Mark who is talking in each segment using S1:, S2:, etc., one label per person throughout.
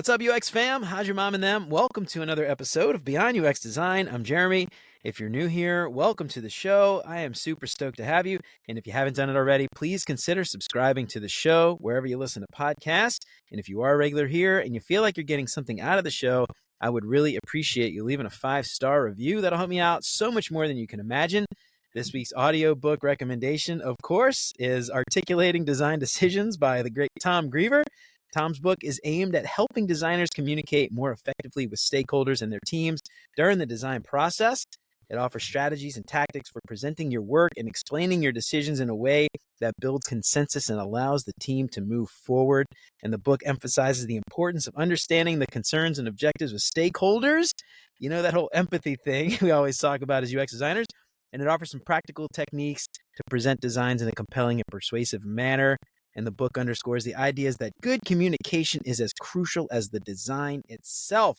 S1: What's up, UX fam? How's your mom and them? Welcome to another episode of Beyond UX Design. I'm Jeremy. If you're new here, welcome to the show. I am super stoked to have you. And if you haven't done it already, please consider subscribing to the show wherever you listen to podcasts. And if you are a regular here and you feel like you're getting something out of the show, I would really appreciate you leaving a 5-star review. That'll help me out so much more than you can imagine. This week's audiobook recommendation, of course, is Articulating Design Decisions by the great Tom Greever. Tom's book is aimed at helping designers communicate more effectively with stakeholders and their teams during the design process. It offers strategies and tactics for presenting your work and explaining your decisions in a way that builds consensus and allows the team to move forward. And the book emphasizes the importance of understanding the concerns and objectives of stakeholders. You know, that whole empathy thing we always talk about as UX designers. And it offers some practical techniques to present designs in a compelling and persuasive manner. And the book underscores the ideas that good communication is as crucial as the design itself.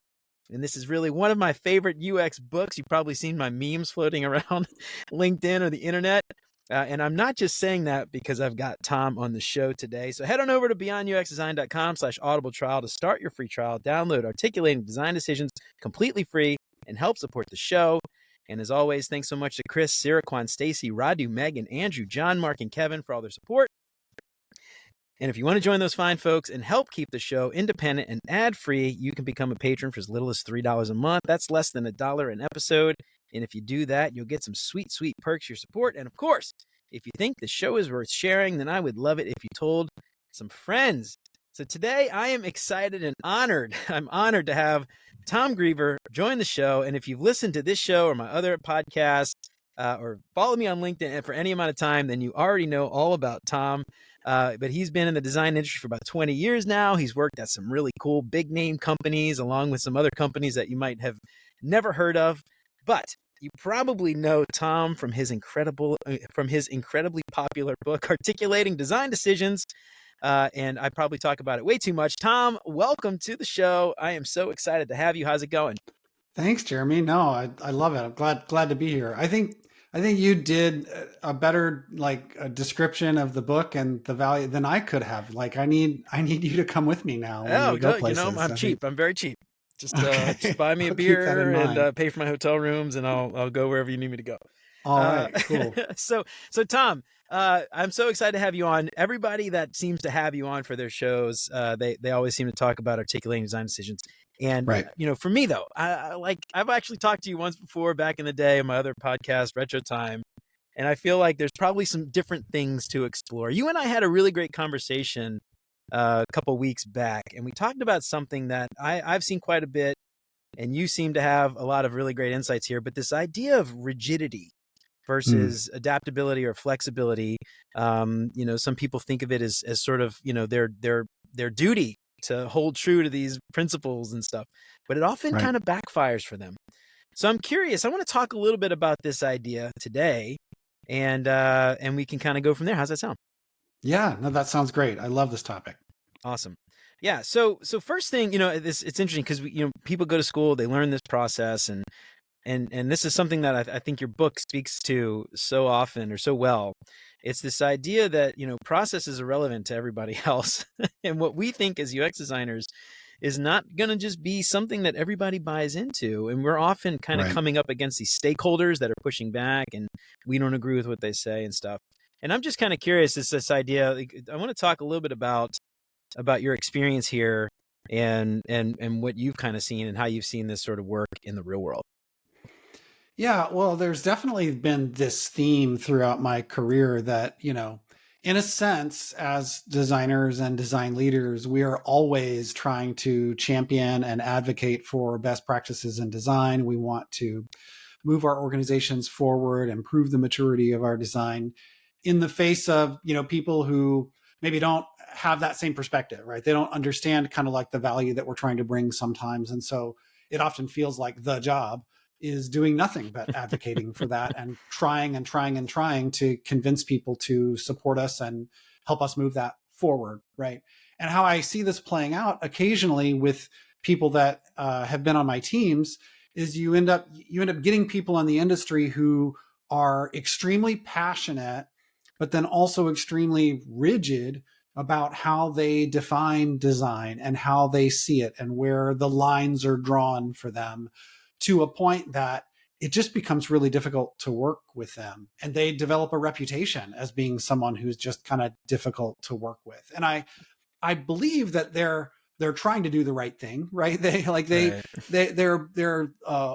S1: And this is really one of my favorite UX books. You've probably seen my memes floating around LinkedIn or the internet. And I'm not just saying that because I've got Tom on the show today. So head on over to beyonduxdesign.com/audible trial to start your free trial. Download Articulating Design Decisions completely free and help support the show. And as always, thanks so much to Chris, Siraquan, Stacy, Radu, Megan, Andrew, John, Mark, and Kevin for all their support. And if you want to join those fine folks and help keep the show independent and ad-free, you can become a patron for as little as $3 a month. That's less than $1 an episode. And if you do that, you'll get some sweet, sweet perks for your support. And of course, if you think the show is worth sharing, then I would love it if you told some friends. So today I am excited and honored. I'm honored to have Tom Greever join the show. And if you've listened to this show or my other podcasts or follow me on LinkedIn for any amount of time, then you already know all about Tom. But he's been in the design industry for about 20 years now. He's worked at some really cool big name companies along with some other companies that you might have never heard of. But you probably know Tom from his incredibly popular book, Articulating Design Decisions. And I probably talk about it way too much. Tom, welcome to the show. I am so excited to have you. How's it going?
S2: Thanks, Jeremy. No, I love it. I'm glad to be here. I think you did a better a description of the book and the value than I could have. I need you to come with me now when we go places.
S1: You know, I'm cheap. I'm very cheap. Just buy me a
S2: I'll
S1: beer and pay for my hotel rooms, and I'll go wherever you need me to go.
S2: All right, cool.
S1: So Tom, I'm so excited to have you on. Everybody that seems to have you on for their shows, they always seem to talk about articulating design decisions. And,
S2: right.
S1: You know, for me though, I've actually talked to you once before back in the day in my other podcast, Retro Time. And I feel like there's probably some different things to explore. You and I had a really great conversation a couple weeks back, and we talked about something that I've seen quite a bit, and you seem to have a lot of really great insights here, but this idea of rigidity versus adaptability or flexibility. You know, some people think of it as sort of, you know, their duty to hold true to these principles and stuff, but it often kind of backfires for them. So I'm curious, I want to talk a little bit about this idea today, and we can kind of go from there. How's that sound?
S2: Yeah, no, that sounds great. I love this topic.
S1: Awesome. Yeah. So first thing, you know, it's interesting because people go to school, they learn this process, and this is something that I think your book speaks to so often or so well. It's this idea that, you know, process is irrelevant to everybody else. And what we think as UX designers is not going to just be something that everybody buys into. And we're often kind of coming up against these stakeholders that are pushing back, and we don't agree with what they say and stuff. And I'm just kind of curious, this idea, I want to talk a little bit about your experience here and what you've kind of seen and how you've seen this sort of work in the real world.
S2: Yeah, well, there's definitely been this theme throughout my career that, you know, in a sense, as designers and design leaders, we are always trying to champion and advocate for best practices in design. We want to move our organizations forward, improve the maturity of our design in the face of, you know, people who maybe don't have that same perspective, right? They don't understand kind of like the value that we're trying to bring sometimes. And so it often feels like the job is doing nothing but advocating for that and trying to convince people to support us and help us move that forward, right? And how I see this playing out occasionally with people that have been on my teams is you end up getting people in the industry who are extremely passionate, but then also extremely rigid about how they define design and how they see it and where the lines are drawn for them, to a point that it just becomes really difficult to work with them. And they develop a reputation as being someone who's just kind of difficult to work with. And I believe that they're trying to do the right thing, right?
S1: Right.
S2: They're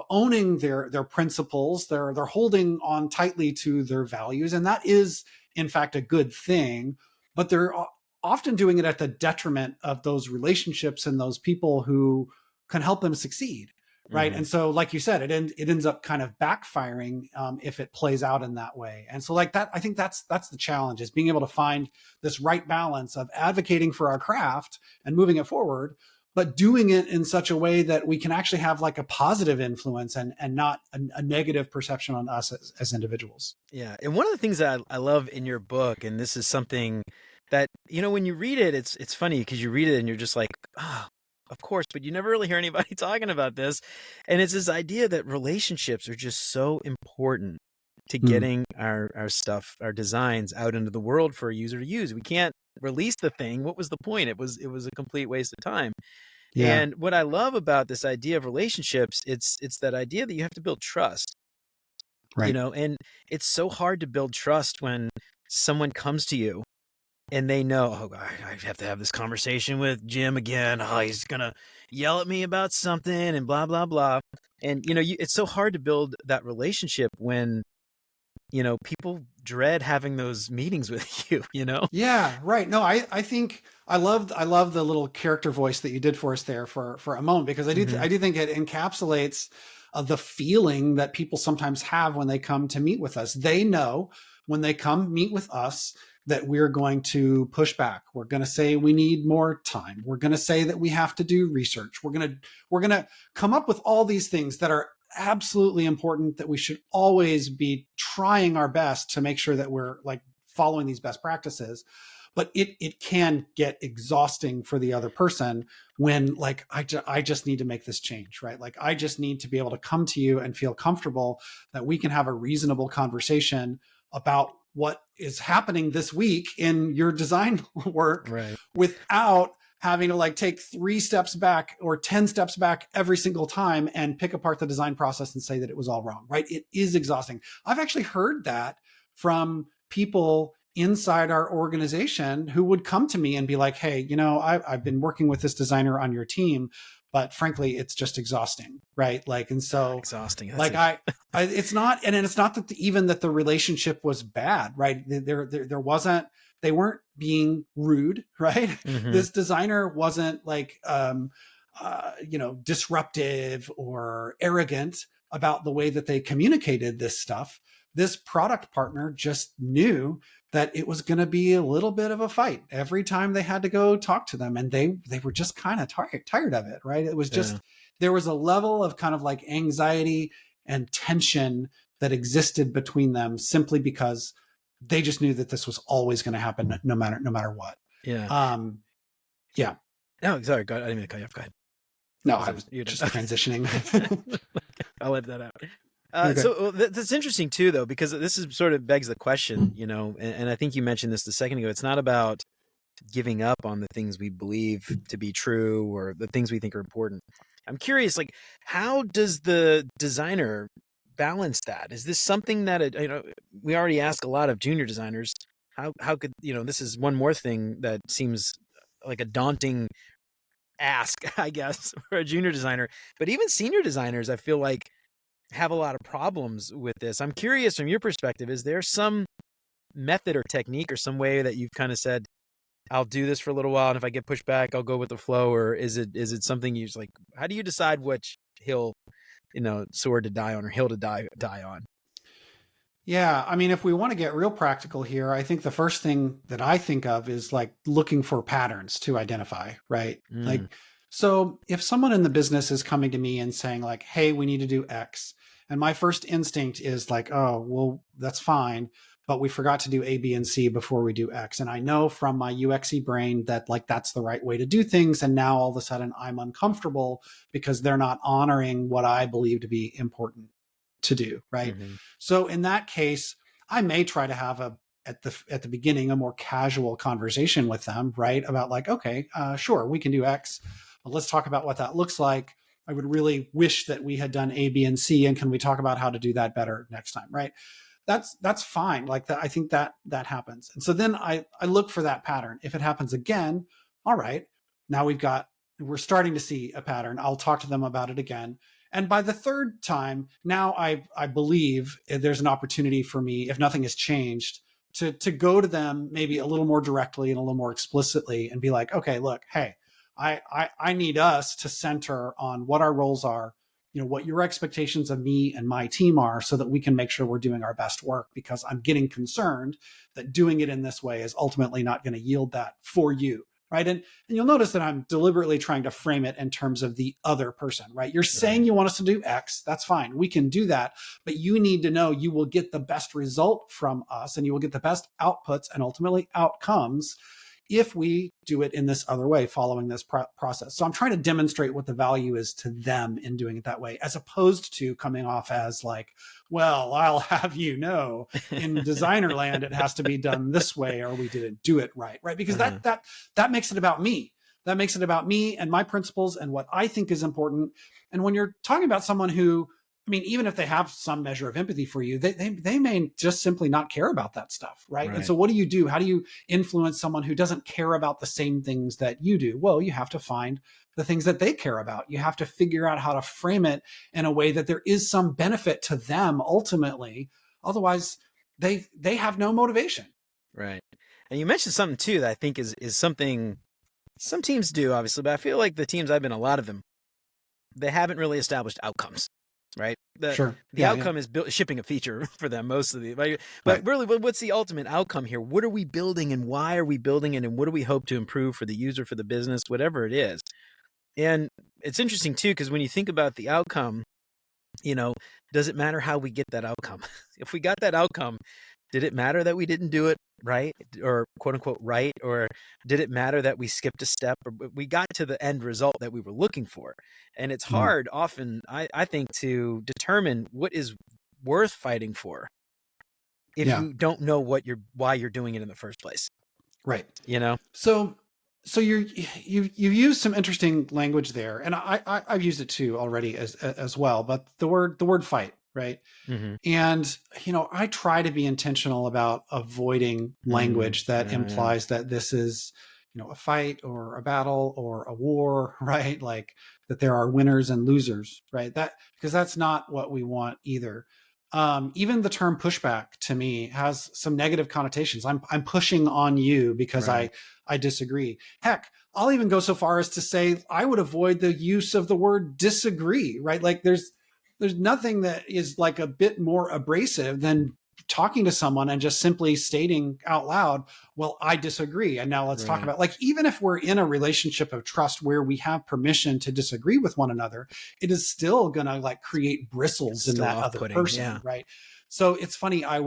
S2: owning their principles. They're holding on tightly to their values, and that is in fact a good thing. But they're often doing it at the detriment of those relationships and those people who can help them succeed, right?
S1: Mm-hmm.
S2: And so, like you said, it ends up kind of backfiring if it plays out in that way. And so, like that, I think that's the challenge, is being able to find this right balance of advocating for our craft and moving it forward, but doing it in such a way that we can actually have like a positive influence and not a negative perception on us as individuals.
S1: Yeah. And one of the things that I love in your book, and this is something that, when you read it, it's funny because you read it and you're just like, oh, of course, but you never really hear anybody talking about this. And it's this idea that relationships are just so important to
S2: Mm,
S1: getting our stuff, our designs out into the world for a user to use. We can't release the thing. What was the point? It was a complete waste of time.
S2: yeah,
S1: And what I love about this idea of relationships, it's that idea that you have to build trust,
S2: right.
S1: and it's so hard to build trust when someone comes to you and they know, oh, I have to have this conversation with Jim again. Oh, he's gonna yell at me about something and blah blah blah. And it's so hard to build that relationship when people dread having those meetings with you.
S2: Yeah, right. No, I think I love the little character voice that you did for us there for a moment, because
S1: Hmm.
S2: I do think it encapsulates the feeling that people sometimes have when they come to meet with us. They know when they come meet with us that we're going to push back. We're going to say we need more time. We're going to say that we have to do research. We're going to come up with all these things that are absolutely important, that we should always be trying our best to make sure that we're like following these best practices. But it can get exhausting for the other person when like I just need to make this change, right? Like I just need to be able to come to you and feel comfortable that we can have a reasonable conversation about what is happening this week in your design work,
S1: Right.
S2: without having to like take 3 steps back or 10 steps back every single time and pick apart the design process and say that it was all wrong, right? It is exhausting. I've actually heard that from people inside our organization who would come to me and be like, hey, I've been working with this designer on your team, but frankly, it's just exhausting, right? Like, and so
S1: Exhausting. That's
S2: like
S1: a
S2: it's not, and it's not that even that the relationship was bad, right? There wasn't, they weren't being rude, right?
S1: hmm.
S2: This designer wasn't like, disruptive or arrogant about the way that they communicated this stuff. This product partner just knew that it was going to be a little bit of a fight every time they had to go talk to them, and they were just kind of tired of it, right? It was
S1: Yeah.
S2: just, there was a level of kind of like anxiety and tension that existed between them, simply because they just knew that this was always going to happen, no matter what.
S1: Yeah.
S2: um yeah.
S1: No, sorry. Go ahead. I didn't mean to cut you off. Go ahead.
S2: No,
S1: Was
S2: I
S1: that
S2: was
S1: you did?
S2: just transitioning.
S1: I'll let that out.
S2: Okay.
S1: So that's interesting too, though, because this is sort of begs the question, and I think you mentioned this a second ago. It's not about giving up on the things we believe to be true or the things we think are important. I'm curious, like, how does the designer balance that? Is this something that we already ask a lot of junior designers? How could this is one more thing that seems like a daunting ask, I guess, for a junior designer. But even senior designers, I feel like, have a lot of problems with this. I'm curious from your perspective, is there some method or technique or some way that you've kind of said, I'll do this for a little while, and if I get pushed back, I'll go with the flow? Or is it something you just like, how do you decide which hill, sword to die on or hill to die on?
S2: Yeah, I mean, if we want to get real practical here, I think the first thing that I think of is like looking for patterns to identify, right?
S1: Mm,
S2: Like, so if someone in the business is coming to me and saying like, "Hey, we need to do X," and my first instinct is like, "Oh, well, that's fine, but we forgot to do A, B, and C before we do X." And I know from my UXy brain that like that's the right way to do things, and now all of a sudden I'm uncomfortable because they're not honoring what I believe to be important to do, right?
S1: hmm.
S2: So in that case, I may try to have at the beginning, a more casual conversation with them, right? About like, okay, sure, we can do X, but let's talk about what that looks like. I would really wish that we had done A, B, and C, and can we talk about how to do that better next time, right? That's fine. Like that, I think that happens. And so then I look for that pattern. If it happens again, all right, now we're starting to see a pattern. I'll talk to them about it again. And by the third time, now I believe there's an opportunity for me, if nothing has changed, to go to them maybe a little more directly and a little more explicitly and be like, okay, look, hey, I need us to center on what our roles are, what your expectations of me and my team are, so that we can make sure we're doing our best work, because I'm getting concerned that doing it in this way is ultimately not going to yield that for you. Right. And you'll notice that I'm deliberately trying to frame it in terms of the other person, right? You're saying you want us to do X. That's fine. We can do that. But you need to know you will get the best result from us, and you will get the best outputs and ultimately outcomes if we do it in this other way, following this process. So I'm trying to demonstrate what the value is to them in doing it that way, as opposed to coming off as like, well, I'll have you know, in designer land, it has to be done this way or we didn't do it right, right? Because that makes it about me. That makes it about me and my principles and what I think is important. And when you're talking about someone who, I mean, even if they have some measure of empathy for you, they may just simply not care about that stuff, right? And so what do you do? How do you influence someone who doesn't care about the same things that you do? Well, you have to find the things that they care about. You have to figure out how to frame it in a way that there is some benefit to them ultimately. Otherwise, they have no motivation.
S1: Right. And you mentioned something too that I think is something some teams do, obviously, but I feel like the teams I've been in, a lot of them, they haven't really established outcomes. Right. The outcome is shipping a feature for them mostly. But really, what's the ultimate outcome here? What are we building and why are we building it? And what do we hope to improve for the user, for the business, whatever it is? And it's interesting, too, because when you think about the outcome, does it matter how we get that outcome? If we got that outcome, did it matter that we didn't do it right, or quote unquote right? Or did it matter that we skipped a step, or we got to the end result that we were looking for? And it's hard often, I think, to determine what is worth fighting for if you don't know why you're doing it in the first place.
S2: Right. So you've used some interesting language there, and I've used it too already as well. But the word fight, right? Mm-hmm. And I try to be intentional about avoiding language that implies that this is a fight or a battle or a war, right? Like that there are winners and losers, right? Because that's not what we want either. Even the term pushback to me has some negative connotations. I'm pushing on you because I disagree. Heck, I'll even go so far as to say I would avoid the use of the word disagree, right? Like there's nothing that is like a bit more abrasive than talking to someone and just simply stating out loud, well, I disagree. And now let's talk about, like, even if we're in a relationship of trust where we have permission to disagree with one another, it is still going to like create bristles in that other person. Right. So it's funny. I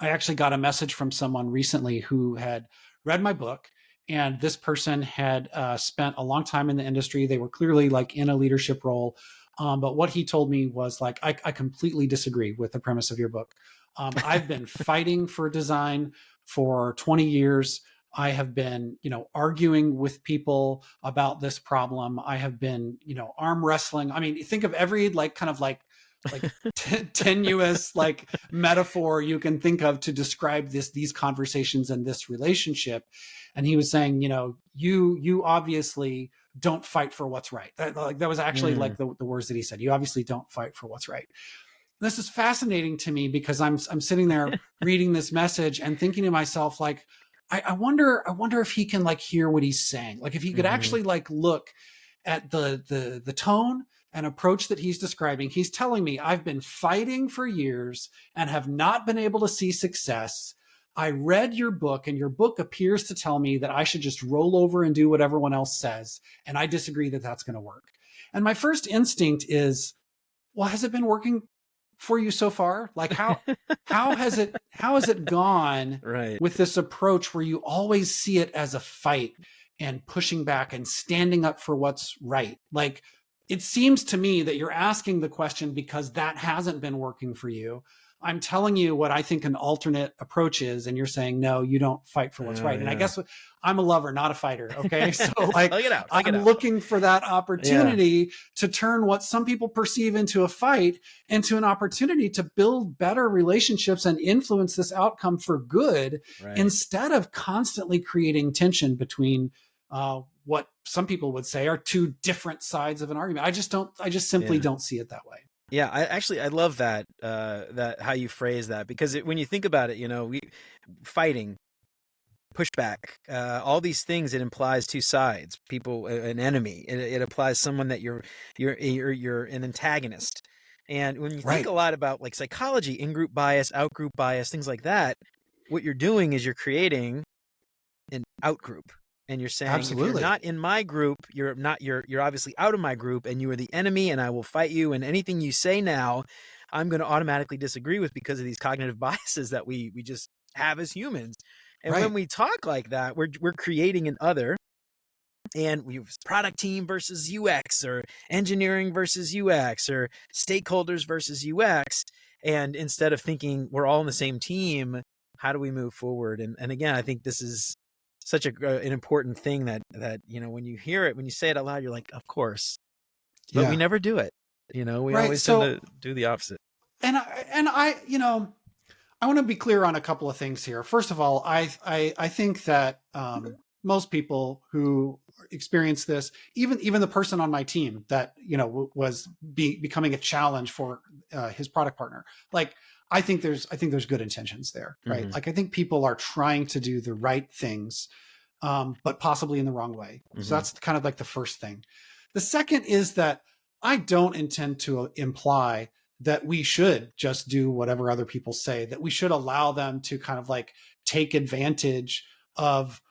S2: actually got a message from someone recently who had read my book, and this person had spent a long time in the industry. They were clearly like in a leadership role. But what he told me was like, I completely disagree with the premise of your book. I've been fighting for design for 20 years. I have been, arguing with people about this problem. I have been, arm wrestling. I mean, think of every like kind of like tenuous like metaphor you can think of to describe these conversations and this relationship. And he was saying, you obviously don't fight for what's right. That was actually like the words that he said. You obviously don't fight for what's right. And this is fascinating to me because I'm sitting there reading this message and thinking to myself, like, I wonder if he can like hear what he's saying. Like if he could actually like look at the tone and approach that he's describing. He's telling me I've been fighting for years and have not been able to see success. I read your book, and your book appears to tell me that I should just roll over and do what everyone else says. And I disagree that that's going to work. And my first instinct is, well, has it been working for you so far? Like how has it gone with this approach where you always see it as a fight and pushing back and standing up for what's right? Like, it seems to me that you're asking the question because that hasn't been working for you. I'm telling you what I think an alternate approach is, and you're saying, no, you don't fight for what's right. And I guess I'm a lover, not a fighter. Okay. So like, I'm looking for that opportunity to turn what some people perceive into a fight into an opportunity to build better relationships and influence this outcome for good, instead of constantly creating tension between what some people would say are two different sides of an argument. I just simply don't see it that way.
S1: Yeah, I love that, that how you phrase that, because when you think about it, fighting, pushback, all these things, it implies two sides, people, an enemy. It applies someone that you're an antagonist. And when you think a lot about like psychology, in-group bias, out-group bias, things like that, what you're doing is you're creating an out-group. And you're saying, if you're not in my group, you're obviously out of my group, and you are the enemy, and I will fight you. And anything you say now, I'm going to automatically disagree with, because of these cognitive biases that we just have as humans. And when we talk like that, we're creating an other, and we have product team versus UX, or engineering versus UX, or stakeholders versus UX. And instead of thinking we're all on the same team, how do we move forward? And again, I think this is such an important thing that when you hear it, when you say it out loud, you're like, of course, but we never do it. We always tend to do the opposite.
S2: And I want to be clear on a couple of things here. First of all, I think that most people who experience this, even the person on my team that was becoming a challenge for his product partner, like, I think there's good intentions there, right? Like, I think people are trying to do the right things, but possibly in the wrong way. So that's kind of like the first thing. The second is that I don't intend to imply that we should just do whatever other people say, that we should allow them to kind of like take advantage of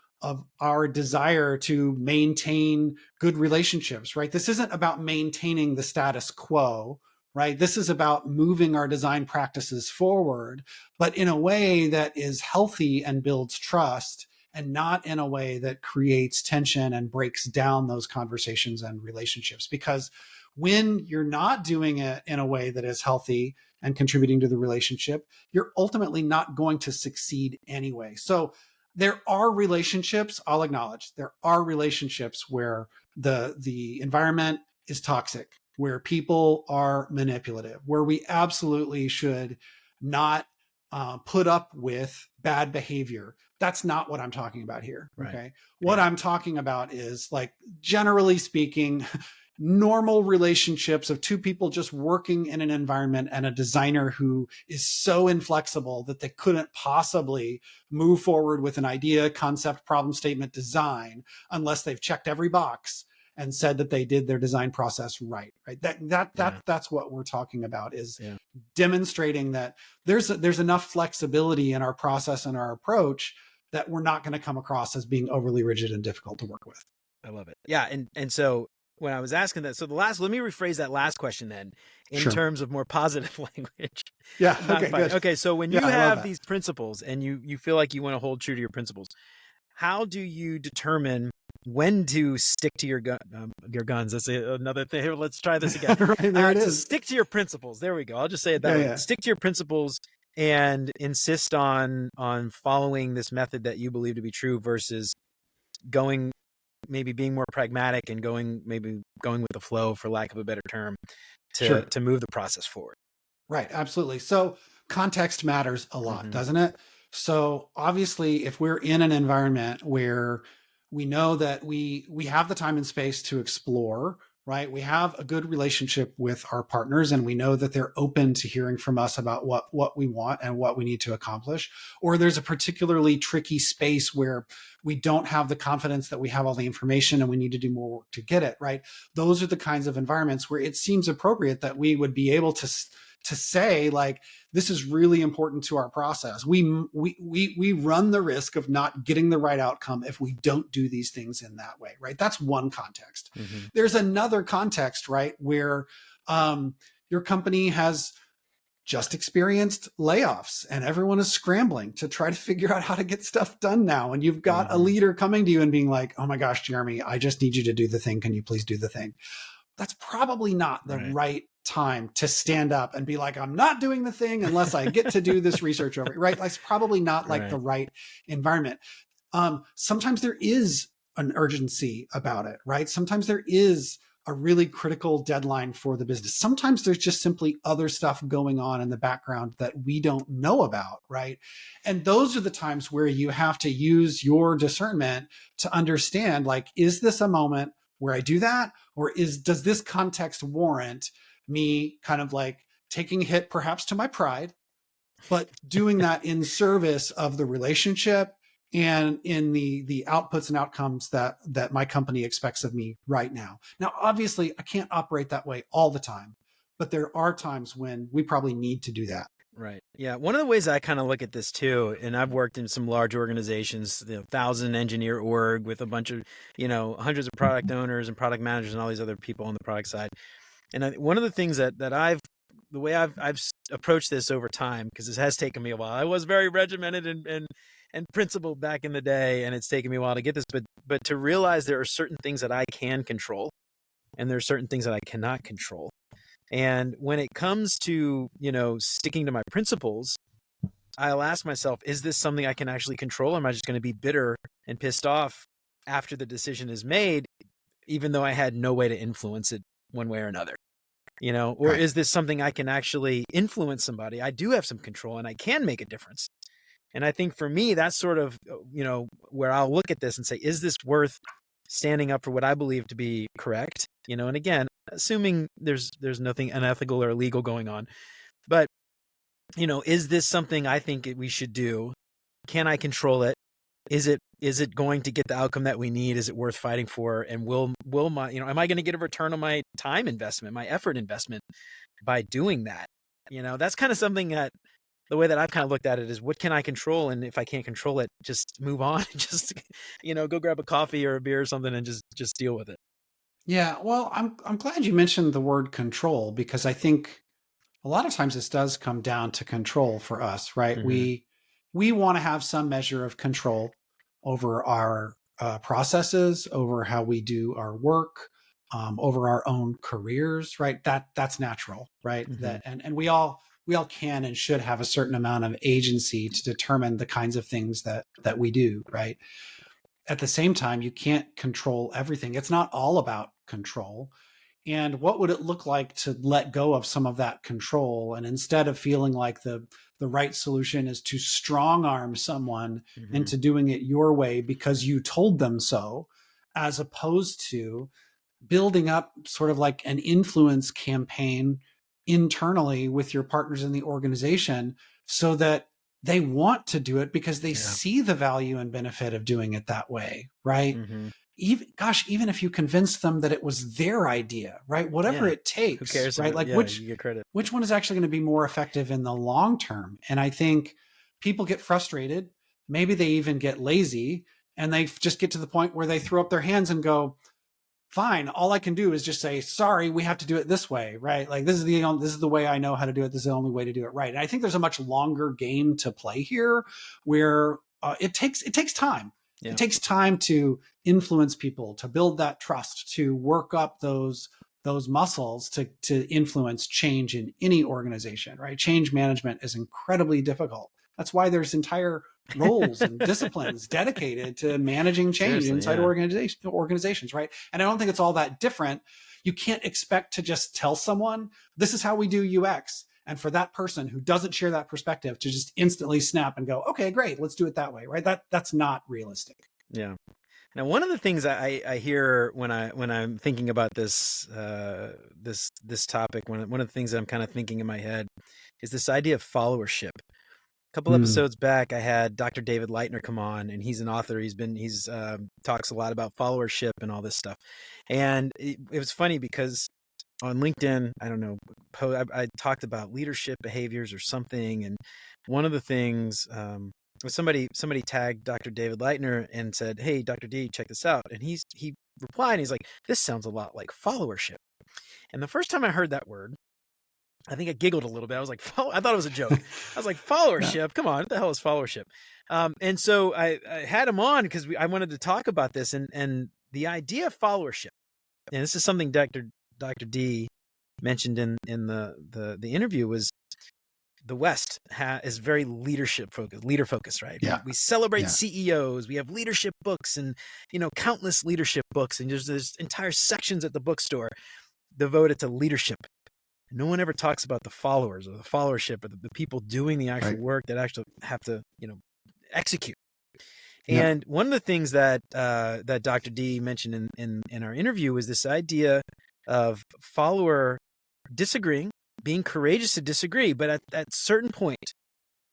S2: our desire to maintain good relationships, right? This isn't about maintaining the status quo, right? This is about moving our design practices forward, but in a way that is healthy and builds trust, and not in a way that creates tension and breaks down those conversations and relationships. Because when you're not doing it in a way that is healthy and contributing to the relationship, you're ultimately not going to succeed anyway. So there are relationships, I'll acknowledge, there are relationships where the environment is toxic, where people are manipulative, where we absolutely should not put up with bad behavior. That's not what I'm talking about here. Okay. What I'm talking about is, like, generally speaking, normal relationships of two people just working in an environment, and a designer who is so inflexible that they couldn't possibly move forward with an idea, concept, problem statement, design, unless they've checked every box and said that they did their design process right. That's what we're talking about, is demonstrating that there's enough flexibility in our process and our approach that we're not going to come across as being overly rigid and difficult to work with.
S1: I love it. Yeah. And so when I was asking that, so let me rephrase that last question then, in terms of more positive language.
S2: Yeah. Okay. Good.
S1: Okay. So when you have these principles, and you feel like you want to hold true to your principles, how do you determine when to stick to your guns? That's another thing. Here, let's try this again.
S2: There it is.
S1: Stick to your principles. There we go. I'll just say it that way. Stick to your principles and insist on following this method that you believe to be true, versus maybe being more pragmatic and going with the flow, for lack of a better term, to move the process forward.
S2: Right. Absolutely. So context matters a lot, doesn't it? So obviously, if we're in an environment where we know that we have the time and space to explore, right? We have a good relationship with our partners, and we know that they're open to hearing from us about what we want and what we need to accomplish. Or there's a particularly tricky space where we don't have the confidence that we have all the information and we need to do more work to get it, right? Those are the kinds of environments where it seems appropriate that we would be able to say, like, this is really important to our process. We run the risk of not getting the right outcome if we don't do these things in that way, right? That's one context. There's another context, right, where your company has just experienced layoffs and everyone is scrambling to try to figure out how to get stuff done now. And you've got a leader coming to you and being like, oh my gosh, Jeremy, I just need you to do the thing. Can you please do the thing? That's probably not the right time to stand up and be like, I'm not doing the thing unless I get to do this research over it, right? That's probably not like the right environment. Sometimes there is an urgency about it, right? Sometimes there is a really critical deadline for the business. Sometimes there's just simply other stuff going on in the background that we don't know about, right? And those are the times where you have to use your discernment to understand, like, is this a moment where I do that? Or does this context warrant me kind of like taking a hit perhaps to my pride, but doing that in service of the relationship and in the outputs and outcomes that my company expects of me right now. Now, obviously, I can't operate that way all the time, but there are times when we probably need to do that.
S1: Right. Yeah. One of the ways I kind of look at this too, and I've worked in some large organizations, 1,000 engineer org with a bunch of, hundreds of product owners and product managers and all these other people on the product side. And one of the things that the way I've approached this over time, because this has taken me a while. I was very regimented and principled back in the day, and it's taken me a while to get this, but to realize there are certain things that I can control, and there are certain things that I cannot control. And when it comes to, sticking to my principles, I'll ask myself, is this something I can actually control? Or am I just going to be bitter and pissed off after the decision is made, even though I had no way to influence it one way or another? Or is this something I can actually influence somebody? I do have some control and I can make a difference. And I think for me, that's sort of, where I'll look at this and say, is this worth standing up for what I believe to be correct? And again, assuming there's nothing unethical or illegal going on, but, is this something I think we should do? Can I control it? Is it going to get the outcome that we need? Is it worth fighting for? And will my, am I going to get a return on my time investment, my effort investment by doing that? That's kind of something that the way that I've kind of looked at it is, what can I control? And if I can't control it, just move on, just, go grab a coffee or a beer or something and just deal with it.
S2: Yeah. Well, I'm glad you mentioned the word control, because I think a lot of times this does come down to control for us, right?
S1: Mm-hmm.
S2: We want to have some measure of control over our processes, over how we do our work, over our own careers, right? That's natural, right?
S1: Mm-hmm.
S2: And we all can and should have a certain amount of agency to determine the kinds of things that we do, right? At the same time, you can't control everything. It's not all about control. And what would it look like to let go of some of that control? And instead of feeling like the right solution is to strong arm someone
S1: Mm-hmm.
S2: into doing it your way because you told them so, as opposed to building up sort of like an influence campaign internally with your partners in the organization so that they want to do it because they see the value and benefit of doing it that way, right?
S1: Mm-hmm.
S2: Even if you convince them that it was their idea, right? Whatever it takes,
S1: who cares?
S2: right? Like
S1: you get credit.
S2: which one is actually going to be more effective in the long term? And I think people get frustrated. Maybe they even get lazy, and they just get to the point where they throw up their hands and go, fine, all I can do is just say, sorry, we have to do it this way, right? Like this is the way I know how to do it. This is the only way to do it right. And I think there's a much longer game to play here, where it takes time. Yeah. It takes time to influence people, to build that trust, to work up those muscles to influence change in any organization, right? Change management is incredibly difficult. That's why there's entire roles and disciplines dedicated to managing change inside organizations, right? And I don't think it's all that different. You can't expect to just tell someone, this is how we do UX. And for that person who doesn't share that perspective to just instantly snap and go, okay, great, let's do it that way, right? That's not realistic.
S1: Yeah. Now, one of the things I hear when I'm thinking about this this topic, one of the things that I'm kind of thinking in my head is this idea of followership. A couple episodes back, I had Dr. David Leitner come on, and he's an author. He's talks a lot about followership and all this stuff. And it was funny because on LinkedIn, I don't know, I talked about leadership behaviors or something. And one of the things was somebody tagged Dr. David Leitner and said, "Hey, Dr. D, check this out." And he replied, and he's like, "This sounds a lot like followership." And the first time I heard that word, I think I giggled a little bit. I was like, I thought it was a joke. I was like, followership? Come on, what the hell is followership? And so I had him on because I wanted to talk about this and the idea of followership. And this is something Dr. D mentioned in the interview was the West is very leader focused, right?
S2: Yeah.
S1: We celebrate
S2: Yeah.
S1: CEOs. We have leadership books and, countless leadership books. And there's entire sections at the bookstore devoted to leadership. No one ever talks about the followers or the followership or the people doing the actual work that actually have to, execute. And one of the things that that Dr. D mentioned in our interview was this idea of follower disagreeing, being courageous to disagree, but at a certain point,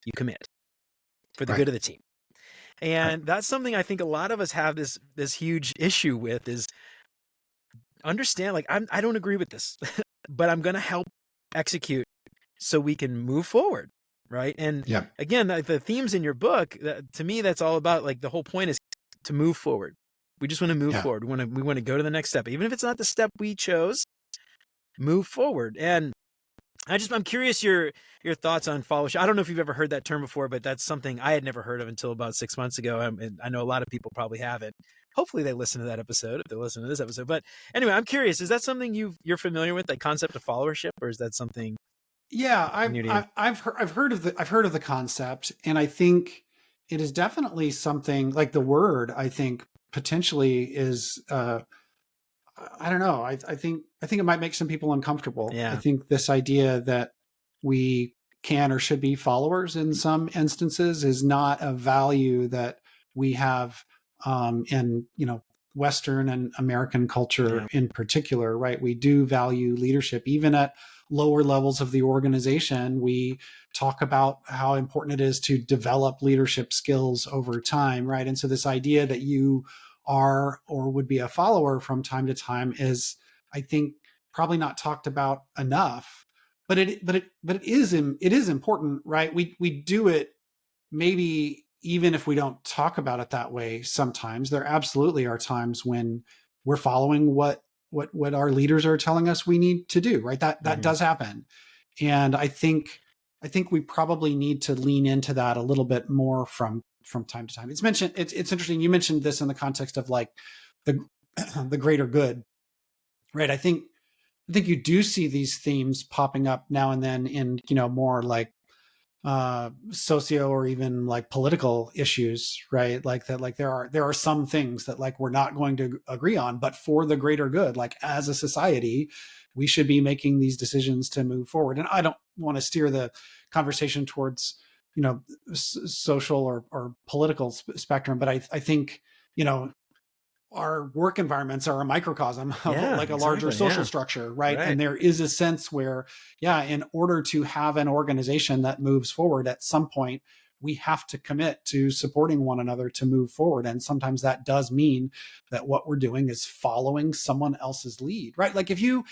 S1: you commit for the good of the team. And that's something I think a lot of us have this huge issue with, is understand, like, I don't agree with this, but I'm going to help execute so we can move forward. Right. And again, the themes in your book, to me, that's all about, like, the whole point is to move forward. We just want to move forward. We want to go to the next step, even if it's not the step we chose. Move forward. And I'm curious your thoughts on followership. I don't know if you've ever heard that term before, but that's something I had never heard of until about 6 months ago. And I know a lot of people probably haven't. Hopefully they listen to that episode if they listen to this episode. But anyway, I'm curious, is that something you're familiar with, that concept of followership, or is that something?
S2: Yeah, I've heard of the concept, and I think it is definitely something, like, the word, I think potentially is I don't know. I think it might make some people uncomfortable.
S1: Yeah.
S2: I think this idea that we can or should be followers in some instances is not a value that we have in Western and American culture in particular, right? We do value leadership, even at lower levels of the organization. We talk about how important it is to develop leadership skills over time, right? And so this idea that you are or would be a follower from time to time is, I think, probably not talked about enough. But it is important, right? We do it, maybe even if we don't talk about it that way. Sometimes there absolutely are times when we're following what our leaders are telling us we need to do, right? That does happen. And I think we probably need to lean into that a little bit more from time to time. It's interesting. You mentioned this in the context of, like, the greater good, right? I think you do see these themes popping up now and then in, more like socio or even, like, political issues, right? Like that, like there are some things that, like, we're not going to agree on, but for the greater good, like, as a society, we should be making these decisions to move forward. And I don't want to steer the conversation towards, social or political spectrum, but I think, our work environments are a microcosm of, like, a larger social structure, right? And there is a sense where, in order to have an organization that moves forward, at some point, we have to commit to supporting one another to move forward. And sometimes that does mean that what we're doing is following someone else's lead, right? Like, if you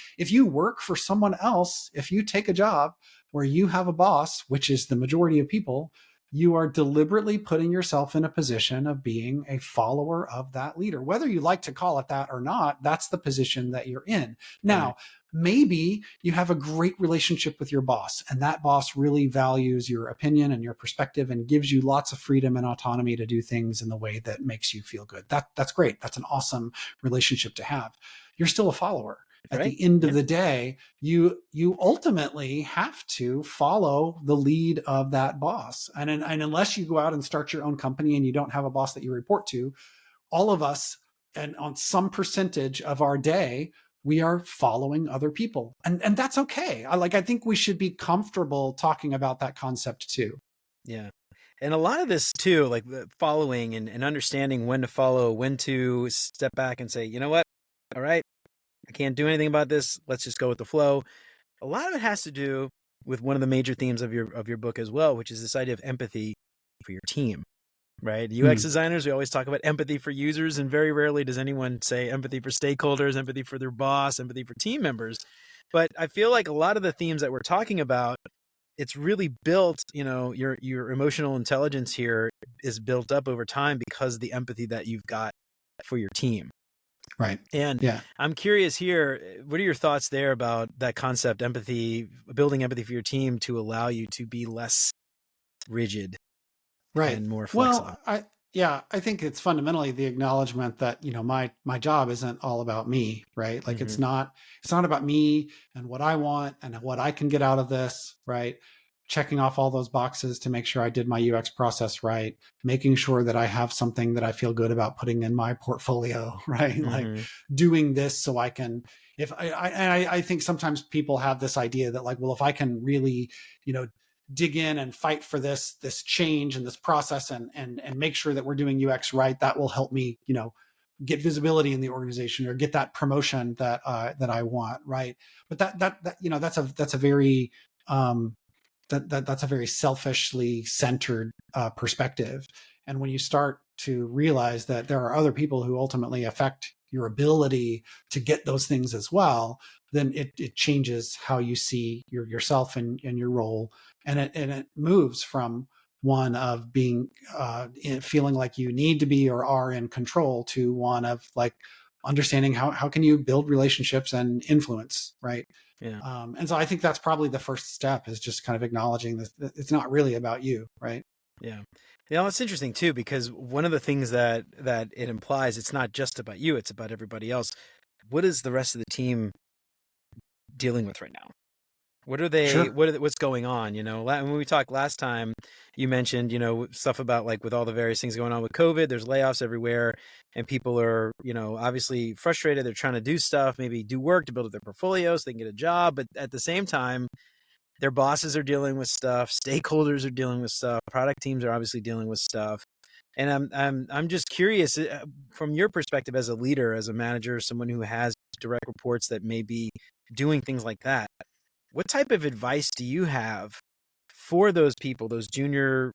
S2: work for someone else, if you take a job where you have a boss, which is the majority of people, you are deliberately putting yourself in a position of being a follower of that leader. Whether you like to call it that or not, that's the position that you're in. Now, maybe you have a great relationship with your boss, and that boss really values your opinion and your perspective and gives you lots of freedom and autonomy to do things in the way that makes you feel good. That's great. That's an awesome relationship to have. You're still a follower. At the end of the day, you ultimately have to follow the lead of that boss. And unless you go out and start your own company and you don't have a boss that you report to, all of us, and on some percentage of our day, we are following other people. And that's okay. I think we should be comfortable talking about that concept too.
S1: Yeah. And a lot of this too, like the following and understanding when to follow, when to step back and say, you know what? All right, I can't do anything about this. Let's just go with the flow. A lot of it has to do with one of the major themes of your book as well, which is this idea of empathy for your team, right? UX designers, we always talk about empathy for users, and very rarely does anyone say empathy for stakeholders, empathy for their boss, empathy for team members. But I feel like a lot of the themes that we're talking about, it's really built, your emotional intelligence here is built up over time because of the empathy that you've got for your team.
S2: Right.
S1: And I'm curious here, what are your thoughts there about that concept, empathy, building empathy for your team to allow you to be less rigid and more flexible?
S2: Well, Yeah, I think it's fundamentally the acknowledgement that, my job isn't all about me, right? Like
S1: Hmm.
S2: it's not about me and what I want and what I can get out of this, right? Checking off all those boxes to make sure I did my UX process right, making sure that I have something that I feel good about putting in my portfolio, right? Like
S1: Hmm.
S2: doing this so I can, if I think sometimes people have this idea that like, well, if I can really, you know, dig in and fight for this change and this process and make sure that we're doing UX right, that will help me, get visibility in the organization or get that promotion that I want, right? But that's a very that's a very selfishly centered perspective. And when you start to realize that there are other people who ultimately affect your ability to get those things as well, then it changes how you see yourself and your role. And it moves from one of being feeling like you need to be or are in control to one of like understanding how can you build relationships and influence, right?
S1: Yeah.
S2: And so I think that's probably the first step, is just kind of acknowledging that it's not really about you, right?
S1: Yeah. Yeah, well, it's interesting too because one of the things that it implies, it's not just about you, it's about everybody else. What is the rest of the team dealing with right now? What are they?
S2: Sure.
S1: What's going on? When we talked last time, you mentioned stuff about like with all the various things going on with COVID. There's layoffs everywhere, and people are obviously frustrated. They're trying to do stuff, maybe do work to build up their portfolio so they can get a job, but at the same time, their bosses are dealing with stuff. Stakeholders are dealing with stuff. Product teams are obviously dealing with stuff. And I'm just curious from your perspective as a leader, as a manager, someone who has direct reports that may be doing things like that. What type of advice do you have for those people, those junior,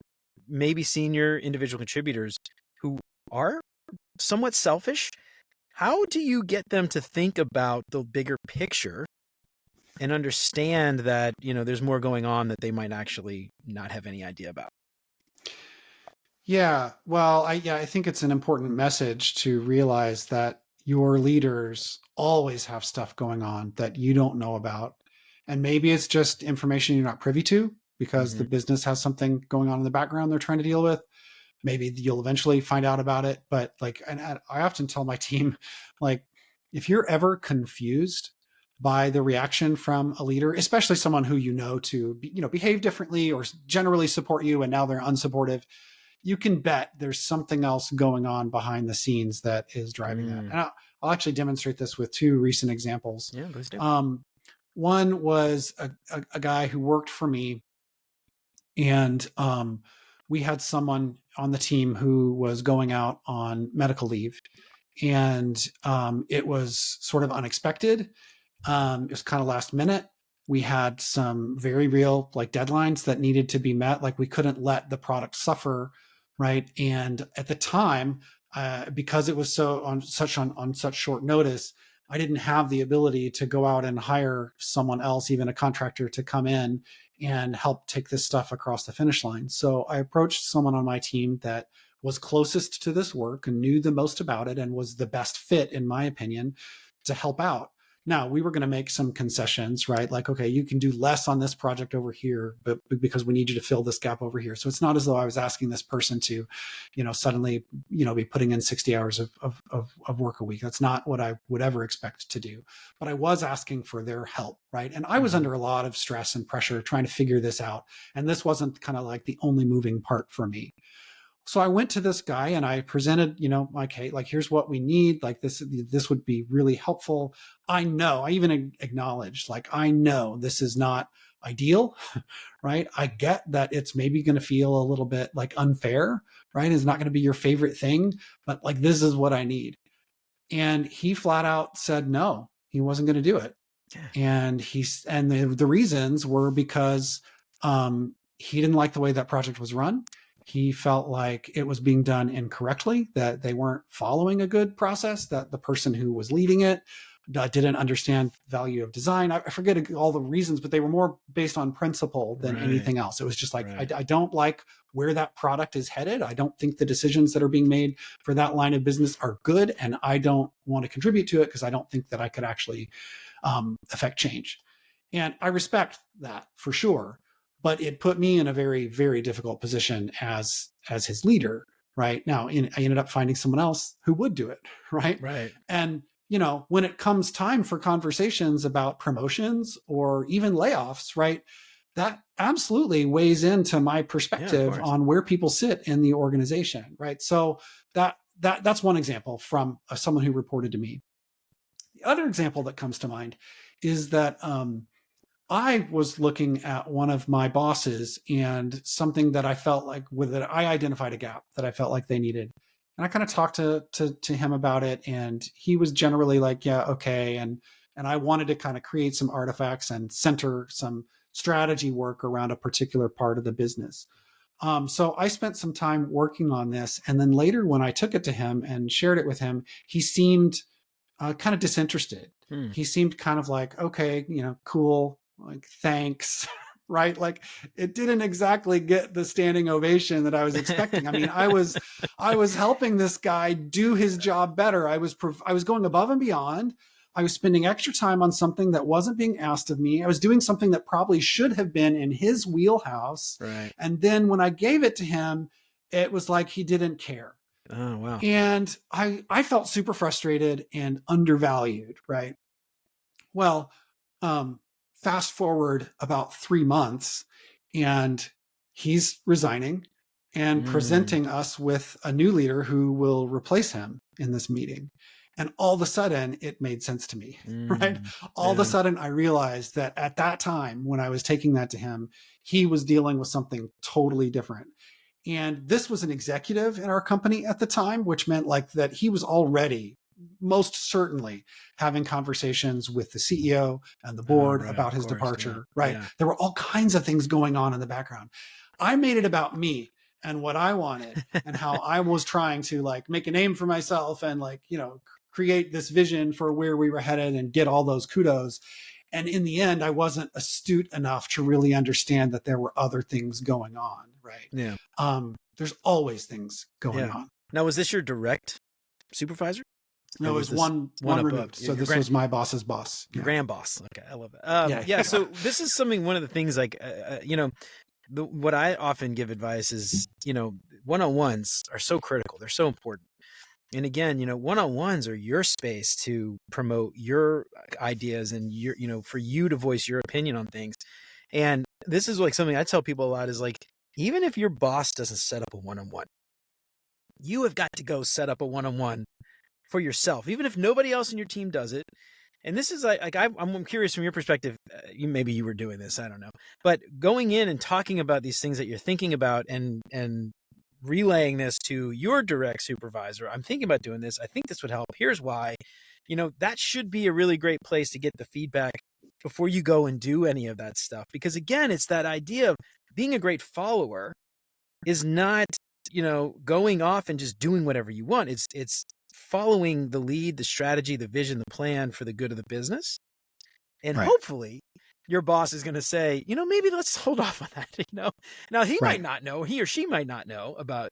S1: maybe senior individual contributors who are somewhat selfish? How do you get them to think about the bigger picture and understand that, there's more going on that they might actually not have any idea about?
S2: Yeah. Well, I think it's an important message to realize that your leaders always have stuff going on that you don't know about. And maybe it's just information you're not privy to because
S1: Hmm.
S2: the business has something going on in the background they're trying to deal with. Maybe you'll eventually find out about it. But like, and I often tell my team, like, if you're ever confused by the reaction from a leader, especially someone who to behave differently or generally support you, and now they're unsupportive, you can bet there's something else going on behind the scenes that is driving that.
S1: Mm.
S2: And I'll actually demonstrate this with two recent examples.
S1: Yeah, please do.
S2: Um, One was a guy who worked for me, and we had someone on the team who was going out on medical leave, and it was sort of unexpected. It was kind of last minute. We had some very real like deadlines that needed to be met. Like we couldn't let the product suffer, right? And at the time, because it was so on such short notice, I didn't have the ability to go out and hire someone else, even a contractor, to come in and help take this stuff across the finish line. So I approached someone on my team that was closest to this work and knew the most about it and was the best fit, in my opinion, to help out. Now, we were going to make some concessions, right? Like, okay, you can do less on this project over here, but because we need you to fill this gap over here. So it's not as though I was asking this person to, suddenly, be putting in 60 hours of work a week. That's not what I would ever expect to do. But I was asking for their help, right? And I was
S1: Hmm.
S2: under a lot of stress and pressure trying to figure this out. And this wasn't kind of like the only moving part for me. So I went to this guy and I presented, like, hey, like, here's what we need. Like this would be really helpful. I know, I even acknowledged, like, I know this is not ideal, right? I get that it's maybe going to feel a little bit like unfair, right? It's not going to be your favorite thing, but like, this is what I need. And he flat out said, no, he wasn't going to do it.
S1: Yeah.
S2: And the reasons were because he didn't like the way that project was run. He felt like it was being done incorrectly, that they weren't following a good process, that the person who was leading it didn't understand value of design. I forget all the reasons, but they were more based on principle than
S1: Right.
S2: anything else. It was just like, I,
S1: Right.
S2: I don't like where that product is headed. I don't think the decisions that are being made for that line of business are good, and I don't want to contribute to it because I don't think that I could actually affect change. And I respect that for sure, but it put me in a very, very difficult position as his leader, right? Now, I ended up finding someone else who would do it, right?
S1: Right.
S2: And, when it comes time for conversations about promotions or even layoffs, right? That absolutely weighs into my
S1: Yeah, of
S2: perspective
S1: course.
S2: on where people sit in the organization, right? So that's one example from someone who reported to me. The other example that comes to mind is that I was looking at one of my bosses and something that I felt like with it, I identified a gap that I felt like they needed. And I kind of talked to him about it. And he was generally like, yeah, okay. And I wanted to kind of create some artifacts and center some strategy work around a particular part of the business. So I spent some time working on this. And then later, when I took it to him and shared it with him, he seemed kind of disinterested.
S1: Hmm.
S2: He seemed kind of like, okay, cool, like, thanks. Right. Like, it didn't exactly get the standing ovation that I was expecting. I mean, I was helping this guy do his job better. I was going above and beyond. I was spending extra time on something that wasn't being asked of me. I was doing something that probably should have been in his wheelhouse.
S1: Right.
S2: And then when I gave it to him, it was like he didn't care.
S1: Oh, wow.
S2: And I felt super frustrated and undervalued, right? Well, fast forward about 3 months, and he's resigning and
S1: Mm,
S2: presenting us with a new leader who will replace him in this meeting. And all of a sudden, it made sense to me, right? All of a
S1: yeah.
S2: sudden, I realized that at that time, when I was taking that to him, he was dealing with something totally different. And this was an executive in our company at the time, which meant like that he was already most certainly having conversations with the CEO and the
S1: Oh,
S2: board
S1: right.
S2: about
S1: Of
S2: his
S1: course. Yeah.
S2: departure, right?
S1: Yeah.
S2: There were all kinds of things going on in the background. I made it about me and what I wanted and how I was trying to like make a name for myself and like, create this vision for where we were headed and get all those kudos. And in the end, I wasn't astute enough to really understand that there were other things going on, right?
S1: Yeah.
S2: There's always things going
S1: Yeah.
S2: on.
S1: Now, was this your direct supervisor, or
S2: No, it
S1: was
S2: was
S1: this
S2: one
S1: one above
S2: removed.
S1: your,
S2: So
S1: your
S2: this
S1: grand
S2: was my boss's boss.
S1: your
S2: Yeah.
S1: grand boss? Okay, I love it.
S2: Yeah.
S1: Yeah. So this is something. One of the things, like, what I often give advice is, one-on-ones are so critical. They're so important. And again, one-on-ones are your space to promote your ideas and for you to voice your opinion on things. And this is like something I tell people a lot is like, even if your boss doesn't set up a one-on-one, you have got to go set up a one-on-one for yourself, even if nobody else in your team does it. And this is like I'm curious from your perspective. Maybe you were doing this, I don't know, but going in and talking about these things that you're thinking about and relaying this to your direct supervisor. I'm thinking about doing this. I think this would help. Here's why. That should be a really great place to get the feedback before you go and do any of that stuff. Because again, it's that idea of being a great follower is not, going off and just doing whatever you want. It's following the lead, the strategy, the vision, the plan for the good of the business. And
S2: Right.
S1: hopefully your boss is going to say, maybe let's hold off on that. Now he might
S2: Right.
S1: not know, he or she might not know about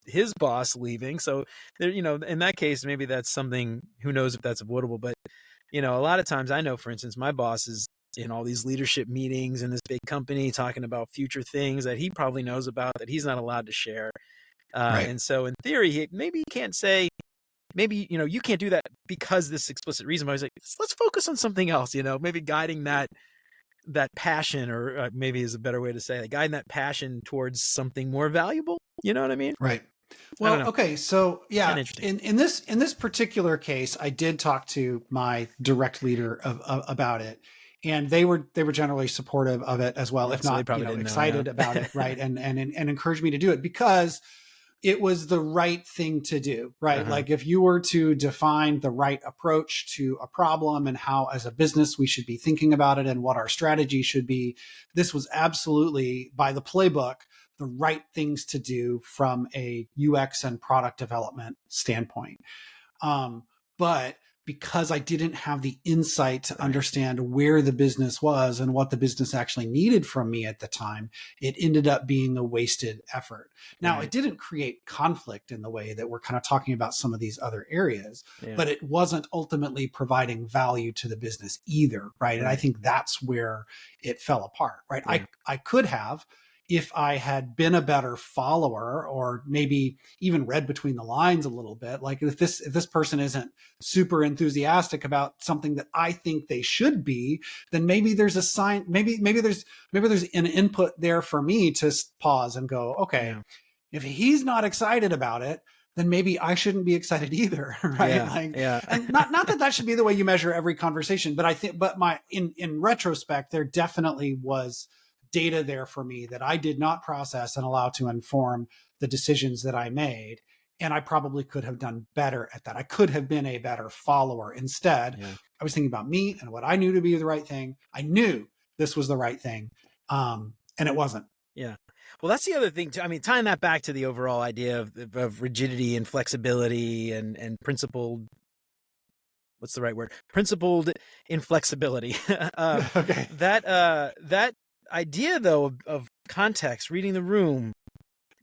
S1: his boss leaving. So there, in that case, maybe that's something, who knows if that's avoidable. But, a lot of times I know, for instance, my boss is in all these leadership meetings in this big company talking about future things that he probably knows about that he's not allowed to share.
S2: Right.
S1: And so in theory, maybe he can't say, maybe, you can't do that because this explicit reason. But I was like, let's focus on something else, maybe guiding that passion, or maybe is a better way to say it, guiding that passion towards something more valuable. You know what I mean?
S2: Right.
S1: I don't
S2: Well,
S1: know.
S2: okay. So
S1: Kind of
S2: yeah,
S1: interesting.
S2: in this particular case, I did talk to my direct leader about it, and they were generally supportive of it as well,
S1: Yeah,
S2: if
S1: so they
S2: not,
S1: probably didn't know.
S2: excited about
S1: Yeah.
S2: it, right? And encouraged me to do it because it was the right thing to do, right?
S1: Uh-huh.
S2: Like if you were to define the right approach to a problem and how as a business we should be thinking about it and what our strategy should be, this was absolutely by the playbook, the right things to do from a UX and product development standpoint. But because I didn't have the insight to
S1: Right.
S2: understand where the business was and what the business actually needed from me at the time, it ended up being a wasted effort. Now, it
S1: Right.
S2: didn't create conflict in the way that we're kind of talking about some of these other areas,
S1: Yeah.
S2: but it wasn't ultimately providing value to the business either, right? And I
S1: Right.
S2: think that's where it fell apart, right?
S1: Yeah.
S2: I could have if I had been a better follower, or maybe even read between the lines a little bit, like if this person isn't super enthusiastic about something that I think they should be, then maybe there's a sign, maybe there's an input there for me to pause and go, okay,
S1: Yeah.
S2: if he's not excited about it, then maybe I shouldn't be excited either, right?
S1: Yeah.
S2: Like,
S1: Yeah.
S2: and not that that should be the way you measure every conversation, but I think, but in retrospect, there definitely was data there for me that I did not process and allow to inform the decisions that I made. And I probably could have done better at that. I could have been a better follower. Instead,
S1: Yeah.
S2: I was thinking about me and what I knew to be the right thing. I knew this was the right thing. And it wasn't.
S1: Yeah. Well, that's the other thing too. I mean, tying that back to the overall idea of rigidity and flexibility and principled, what's the right word? Principled inflexibility.
S2: Okay.
S1: That idea though of context, reading the room,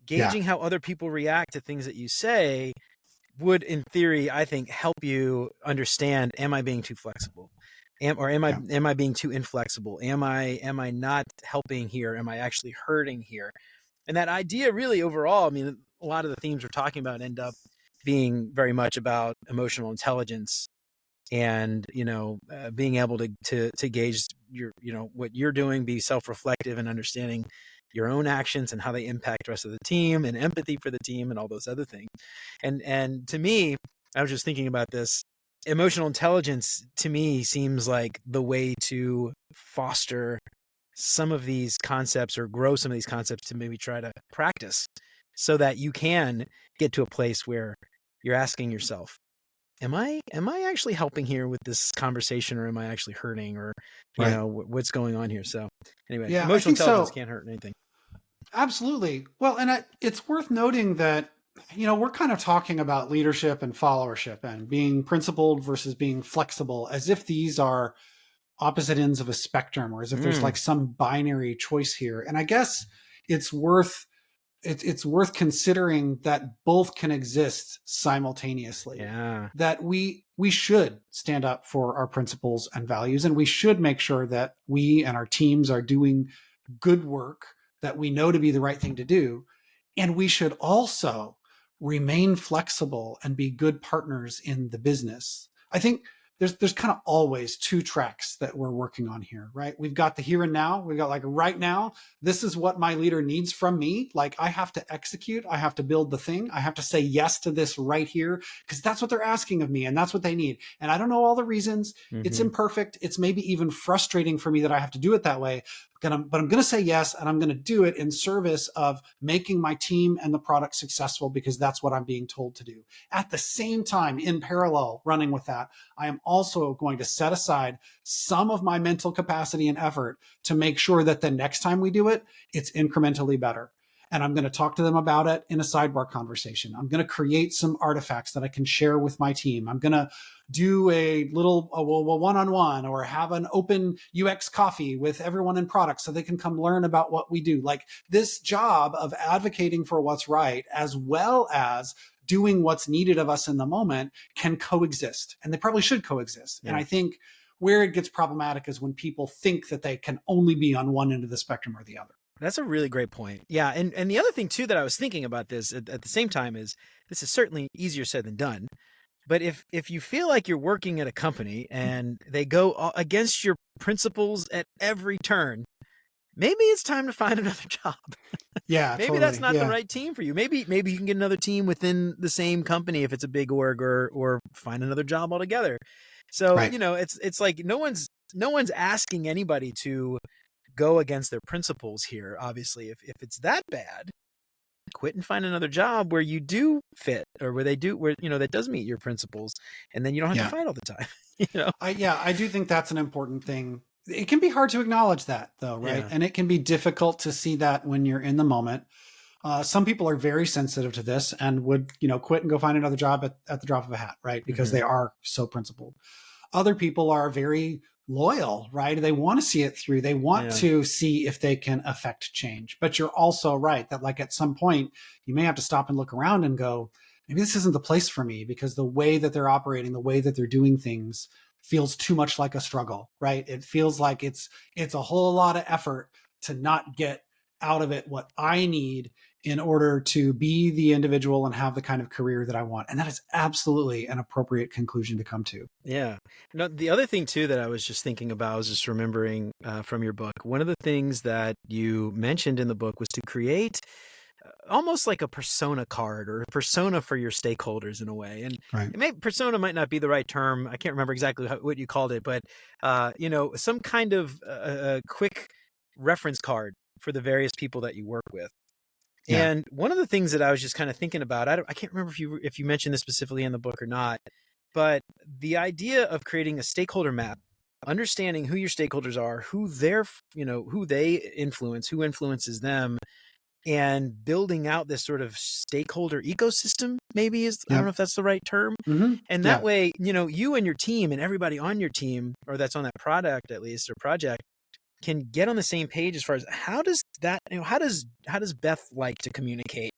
S1: gauging how other people react to things that you say would, in theory, I think, help you understand: am I being too flexible? Am I being too inflexible? Am I not helping here? Am I actually hurting here? And that idea, really, overall, I mean, a lot of the themes we're talking about end up being very much about emotional intelligence and being able to gauge what you're doing, be self-reflective and understanding your own actions and how they impact the rest of the team, and empathy for the team and all those other things. And to me, I was just thinking about this. Emotional intelligence to me seems like the way to foster some of these concepts, or grow some of these concepts to maybe try to practice, so that you can get to a place where you're asking yourself, am I actually helping here with this conversation, or am I actually hurting, or
S2: Right.
S1: what's going on here? So anyway,
S2: Yeah, I
S1: emotional
S2: think
S1: intelligence
S2: so.
S1: can't hurt anything.
S2: Absolutely. Well, and it's worth noting that, we're kind of talking about leadership and followership and being principled versus being flexible, as if these are opposite ends of a spectrum, or as if there's
S1: Mm,
S2: like some binary choice here. And I guess it's worth it's worth considering that both can exist simultaneously.
S1: yeah.
S2: That we should stand up for our principles and values, and we should make sure that we and our teams are doing good work that we know to be the right thing to do. And we should also remain flexible and be good partners in the business. I think there's kind of always two tracks that we're working on here, right? We've got the here and now. We've got like right now, this is what my leader needs from me. Like I have to execute, I have to build the thing, I have to say yes to this right here, because that's what they're asking of me and that's what they need. And I don't know all the reasons. It's
S1: Mm-hmm.
S2: imperfect. It's maybe even frustrating for me that I have to do it that way. But I'm going to say yes, and I'm going to do it in service of making my team and the product successful, because that's what I'm being told to do. At the same time, in parallel, running with that, I am also going to set aside some of my mental capacity and effort to make sure that the next time we do it, it's incrementally better. And I'm going to talk to them about it in a sidebar conversation. I'm going to create some artifacts that I can share with my team. I'm going to do a little one-on-one, or have an open UX coffee with everyone in product so they can come learn about what we do. Like this job of advocating for what's right, as well as doing what's needed of us in the moment, can coexist, and they probably should coexist.
S1: Yeah.
S2: And I think where it gets problematic is when people think that they can only be on one end of the spectrum or the other.
S1: That's a really great point. Yeah, and the other thing too that I was thinking about this at the same time is, this is certainly easier said than done. But if you feel like you're working at a company and they go against your principles at every turn, maybe it's time to find another job.
S2: Yeah,
S1: Maybe that's
S2: totally.
S1: not the
S2: Yeah.
S1: right team for you. Maybe you can get another team within the same company if it's a big org, or find another job altogether. So,
S2: Right.
S1: it's like no one's asking anybody to go against their principles here. Obviously, if it's that bad, quit and find another job where you do fit, or where that does meet your principles, and then you don't have to
S2: Yeah.
S1: fight all the time.
S2: I do think that's an important thing. It can be hard to acknowledge that, though, right?
S1: Yeah.
S2: And it can be difficult to see that when you're in the moment. Some people are very sensitive to this and would, quit and go find another job at the drop of a hat, right? Because
S1: Mm-hmm.
S2: they are so principled. Other people are very loyal, right? They want to see it through. They want
S1: Yeah.
S2: to see if they can affect change. But you're also right that, like, at some point, you may have to stop and look around and go, maybe this isn't the place for me, because the way that they're operating, the way that they're doing things feels too much like a struggle, right? It feels like it's a whole lot of effort to not get out of it what I need in order to be the individual and have the kind of career that I want. And that is absolutely an appropriate conclusion to come to.
S1: Yeah. No, the other thing too that I was just thinking about, I was just remembering from your book, one of the things that you mentioned in the book was to create almost like a persona card or a persona for your stakeholders in a way. And
S2: Right.
S1: persona might not be the right term. I can't remember exactly what you called it, but some kind of a quick reference card for the various people that you work with.
S2: Yeah.
S1: And one of the things that I was just kind of thinking about, I can't remember if you mentioned this specifically in the book or not, but the idea of creating a stakeholder map, understanding who your stakeholders are, who they influence, who influences them, and building out this sort of stakeholder ecosystem, maybe I don't
S2: Yeah.
S1: know if that's the right term.
S2: Mm-hmm.
S1: And that
S2: Yeah.
S1: way, you and your team and everybody on your team, or that's on that product at least, or project, can get on the same page as far as how does Beth like to communicate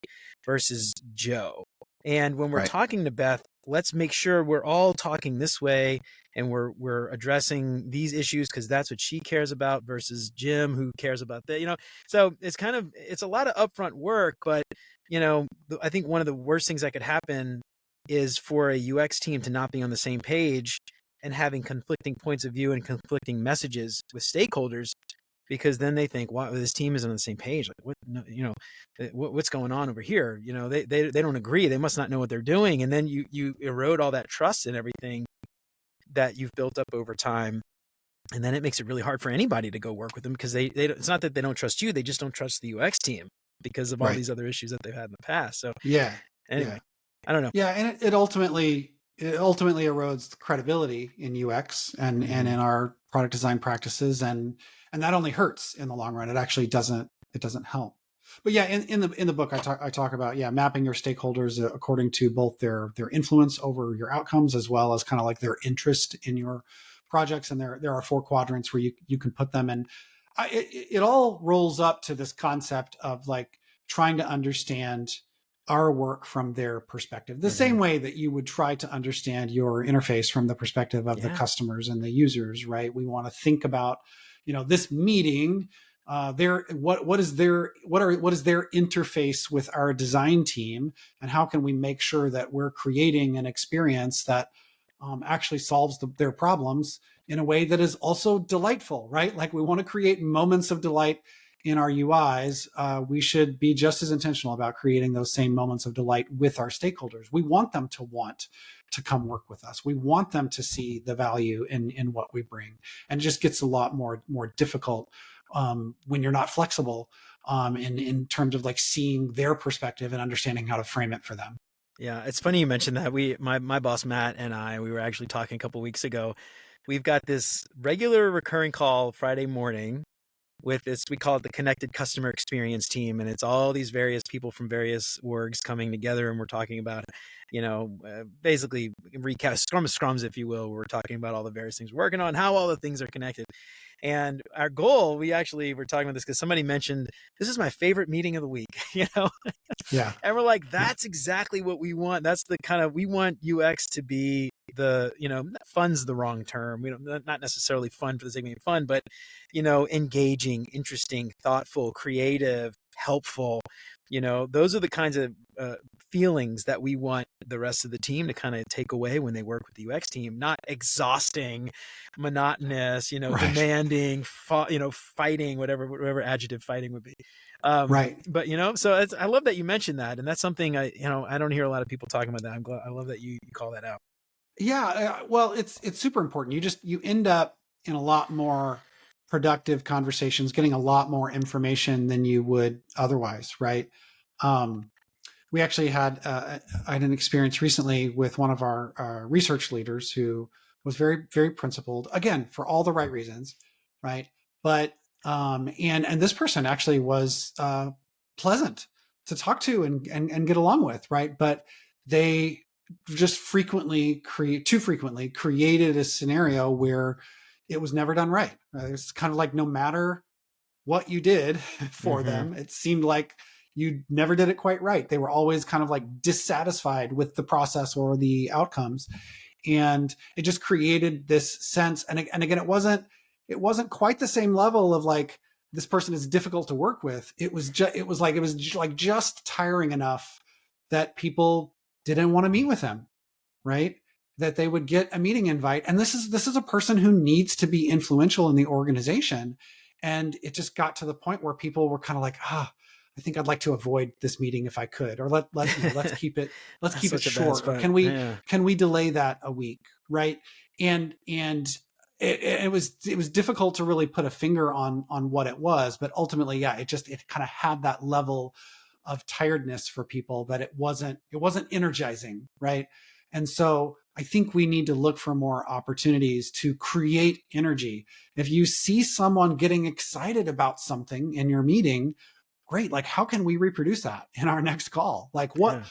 S1: versus Joe? And when we're
S2: Right.
S1: talking to Beth, let's make sure we're all talking this way and we're addressing these issues because that's what she cares about versus Jim who cares about that. So it's a lot of upfront work, but I think one of the worst things that could happen is for a UX team to not be on the same page and having conflicting points of view and conflicting messages with stakeholders, because then they think, wow, this team isn't on the same page. Like, what's going on over here? They don't agree. They must not know what they're doing. And then you erode all that trust and everything that you've built up over time. And then it makes it really hard for anybody to go work with them because it's not that they don't trust you. They just don't trust the UX team because of all these other issues that they've had in the past. So
S2: yeah.
S1: Anyway,
S2: Yeah.
S1: I don't know.
S2: Yeah. And it ultimately erodes credibility in UX and in our product design practices. And that only hurts in the long run. It actually doesn't help. But yeah, in the book, I talk about, mapping your stakeholders according to both their influence over your outcomes, as well as kind of like their interest in your projects. And there are 4 quadrants where you can put them in. It all rolls up to this concept of like trying to understand our work from their perspective, the same way that you would try to understand your interface from the perspective of the customers and the users, right? We want to think about, this meeting, what is their interface with our design team, and how can we make sure that we're creating an experience that actually solves their problems in a way that is also delightful, right? Like we want to create moments of delight in our UIs. We should be just as intentional about creating those same moments of delight with our stakeholders. We want them to want to come work with us. We want them to see the value in what we bring. And it just gets a lot more difficult when you're not flexible in terms of like seeing their perspective and understanding how to frame it for them.
S1: Yeah, it's funny you mentioned that. My boss Matt and we were actually talking a couple weeks ago. We've got this regular recurring call Friday morning with this, we call it the Connected Customer Experience Team, and it's all these various people from various orgs coming together, and we're talking about, basically recap scrums, if you will. We're talking about all the various things we're working on, how all the things are connected. And our goal, we actually were talking about this because somebody mentioned, this is my favorite meeting of the week,
S2: Yeah.
S1: And we're like, that's exactly what we want. That's the kind of, we want UX to be the, fun's the wrong term. We don't, not necessarily fun for the sake of being fun, but, engaging, interesting, thoughtful, creative, helpful. Those are the kinds of feelings that we want the rest of the team to kind of take away when they work with the UX team. Not exhausting, monotonous, demanding, fighting, whatever adjective fighting would be.
S2: Right.
S1: But so I love that you mentioned that, and that's something I don't hear a lot of people talking about that. I love that you call that out.
S2: Yeah. Well, it's super important. You end up in a lot more productive conversations, getting a lot more information than you would otherwise. Right. We actually had I had an experience recently with one of our research leaders who was very, very principled, again, for all the right reasons. Right. But and this person actually was pleasant to talk to and get along with. Right. But they just too frequently created a scenario where it was never done right. It's kind of like no matter what you did for them, it seemed like you never did it quite right. They were always kind of like dissatisfied with the process or the outcomes. And it just created this sense. And again, it wasn't quite the same level of like this person is difficult to work with, it was just tiring enough that people didn't want to meet with him, right? That they would get a meeting invite. And this is a person who needs to be influential in the organization. And it just got to the point where people were kind of like, I think I'd like to avoid this meeting if I could, or let's keep it short. Or can we delay that a week? Right. And it was difficult to really put a finger on what it was, but ultimately, yeah, it kind of had that level of tiredness for people that it wasn't energizing. Right. And so I think we need to look for more opportunities to create energy. If you see someone getting excited about something in your meeting, great. Like, how can we reproduce that in our next call? Like, why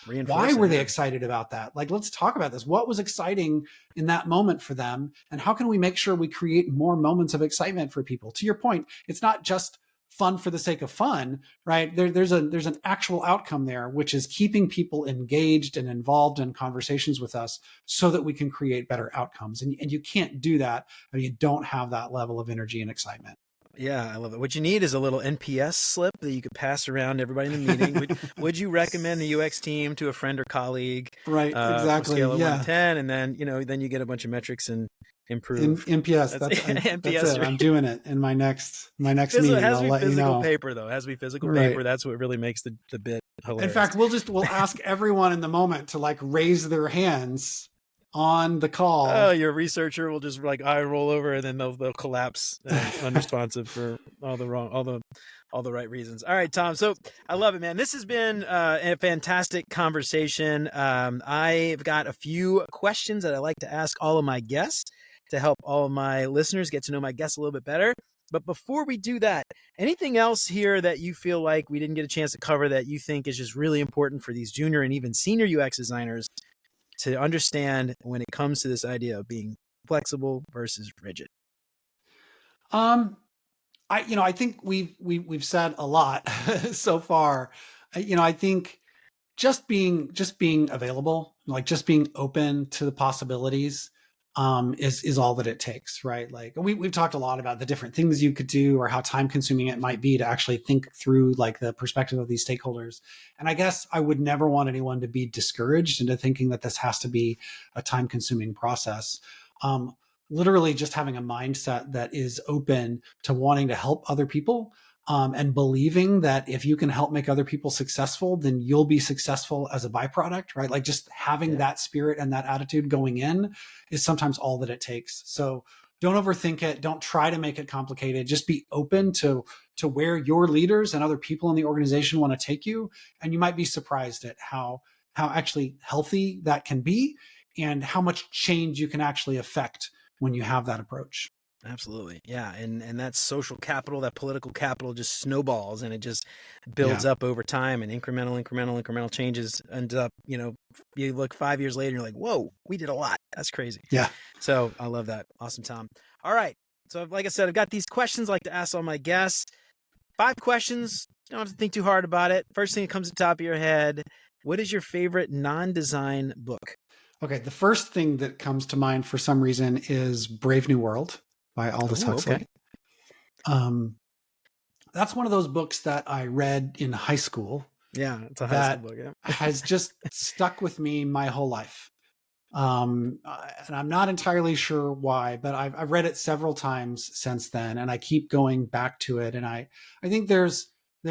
S2: were they excited about that? Like, let's talk about this. What was exciting in that moment for them? And how can we make sure we create more moments of excitement for people? To your point, it's not just fun for the sake of fun, right? There's an actual outcome there, which is keeping people engaged and involved in conversations with us so that we can create better outcomes. And you can't do that if you don't have that level of energy and excitement.
S1: Yeah, I love it. What you need is a little NPS slip that you could pass around to everybody in the meeting. Would you recommend the UX team to a friend or colleague?
S2: Right, exactly.
S1: Scale of 1 to 10, and then then you get a bunch of metrics and improve.
S2: NPS. That's it. I'm doing it in my next meeting. I'll let you know.
S1: Paper though. It has to be physical paper. That's what really makes the bit hilarious.
S2: In fact, we'll ask everyone in the moment to like raise their hands on the call.
S1: Oh, your researcher will just like eye roll over, and then they'll collapse unresponsive for all the right reasons. All right, Tom. So I love it, man. This has been a fantastic conversation. I've got a few questions that I like to ask all of my guests to help all of my listeners get to know my guests a little bit better. But before we do that, anything else here that you feel like we didn't get a chance to cover that you think is just really important for these junior and even senior UX designers to understand when it comes to this idea of being flexible versus rigid?
S2: I think we've said a lot so far. I think just being available, like just being open to the possibilities, is all that it takes, right? Like we've talked a lot about the different things you could do or how time consuming it might be to actually think through like the perspective of these stakeholders. And I guess I would never want anyone to be discouraged into thinking that this has to be a time consuming process. Literally just having a mindset that is open to wanting to help other people, and believing that if you can help make other people successful, then you'll be successful as a byproduct, right? Like just having that spirit and that attitude going in is sometimes all that it takes. So don't overthink it. Don't try to make it complicated. Just be open to where your leaders and other people in the organization want to take you. And you might be surprised at how actually healthy that can be and how much change you can actually affect when you have that approach.
S1: Absolutely. Yeah. And that social capital, that political capital just snowballs and it just builds up over time, and incremental changes end up, you look 5 years later and you're like, whoa, we did a lot. That's crazy.
S2: Yeah.
S1: So I love that. Awesome, Tom. All right. So like I said, I've got these questions I like to ask all my guests. 5 questions. You don't have to think too hard about it. First thing that comes to the top of your head, what is your favorite non-design book?
S2: Okay. The first thing that comes to mind for some reason is Brave New World by Aldous Huxley. Okay. That's one of those books that I read in high school.
S1: Yeah, it's a high school book. Yeah.
S2: Has just stuck with me my whole life. And I'm not entirely sure why, but I've read it several times since then, and I keep going back to it. And I think there's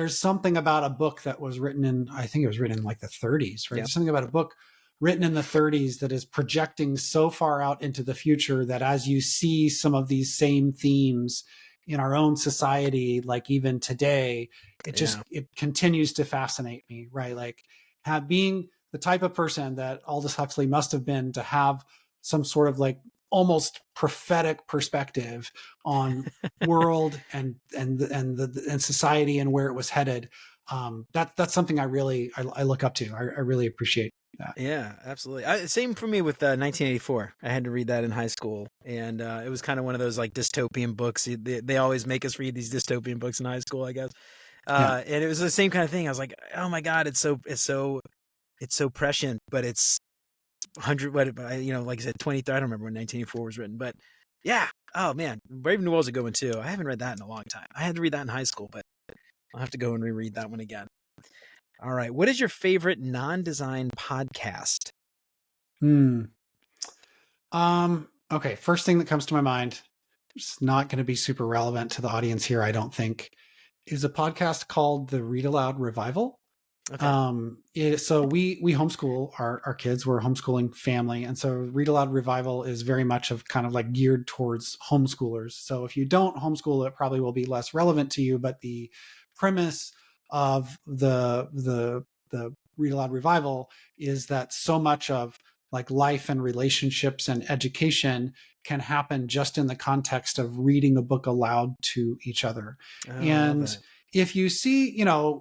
S2: something about a book that was written in, I think it was written in like the 30s, right? There's something about a book written in the 30s that is projecting so far out into the future that as you see some of these same themes in our own society, like even today, it continues to fascinate me, right? Like being the type of person that Aldous Huxley must have been to have some sort of like almost prophetic perspective on world and society and where it was headed. That's something I look up to. I really appreciate that.
S1: Yeah, absolutely. Same for me with 1984. I had to read that in high school, and it was kind of one of those like dystopian books. They always make us read these dystopian books in high school, I guess. And it was the same kind of thing. I was like, oh my God, it's so prescient, but it's 100. Like I said, 23. I don't remember when 1984 was written, but Yeah. Oh man, Brave New World is a good one too. I haven't read that in a long time. I had to read that in high school, but I'll have to go and reread that one again. All right. What is your favorite non-design podcast?
S2: Hmm. Okay. First thing that comes to my mind, it's not going to be super relevant to the audience here, I don't think, is a podcast called the Read Aloud Revival.
S1: Okay.
S2: So we homeschool our kids. We're a homeschooling family, and so Read Aloud Revival is very much of kind of like geared towards homeschoolers. So if you don't homeschool, it probably will be less relevant to you. But the premise of the Read Aloud Revival is that so much of like life and relationships and education can happen just in the context of reading a book aloud to each other.
S1: Oh, I love
S2: And
S1: that.
S2: if you see,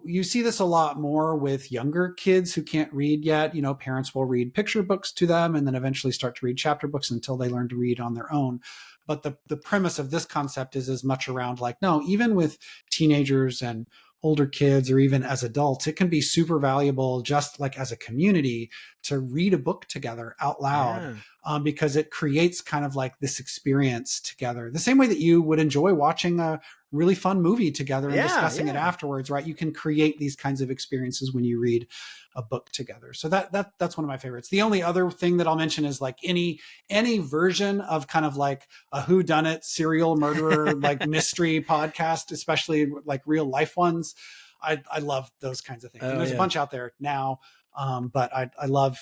S2: you see this a lot more with younger kids who can't read yet. Parents will read picture books to them and then eventually start to read chapter books until they learn to read on their own. But the premise of this concept is as much around like, no, even with teenagers and older kids or even as adults, it can be super valuable just like as a community to read a book together out loud.
S1: Yeah.
S2: Because it creates kind of like this experience together, the same way that you would enjoy watching a really fun movie together and discussing it afterwards, right? You can create these kinds of experiences when you read a book together. So that's one of my favorites. The only other thing that I'll mention is like any version of kind of like a whodunit serial murderer like mystery podcast, especially like real life ones. I love those kinds of things.
S1: Oh,
S2: And there's
S1: yeah.
S2: a bunch out there now, but I love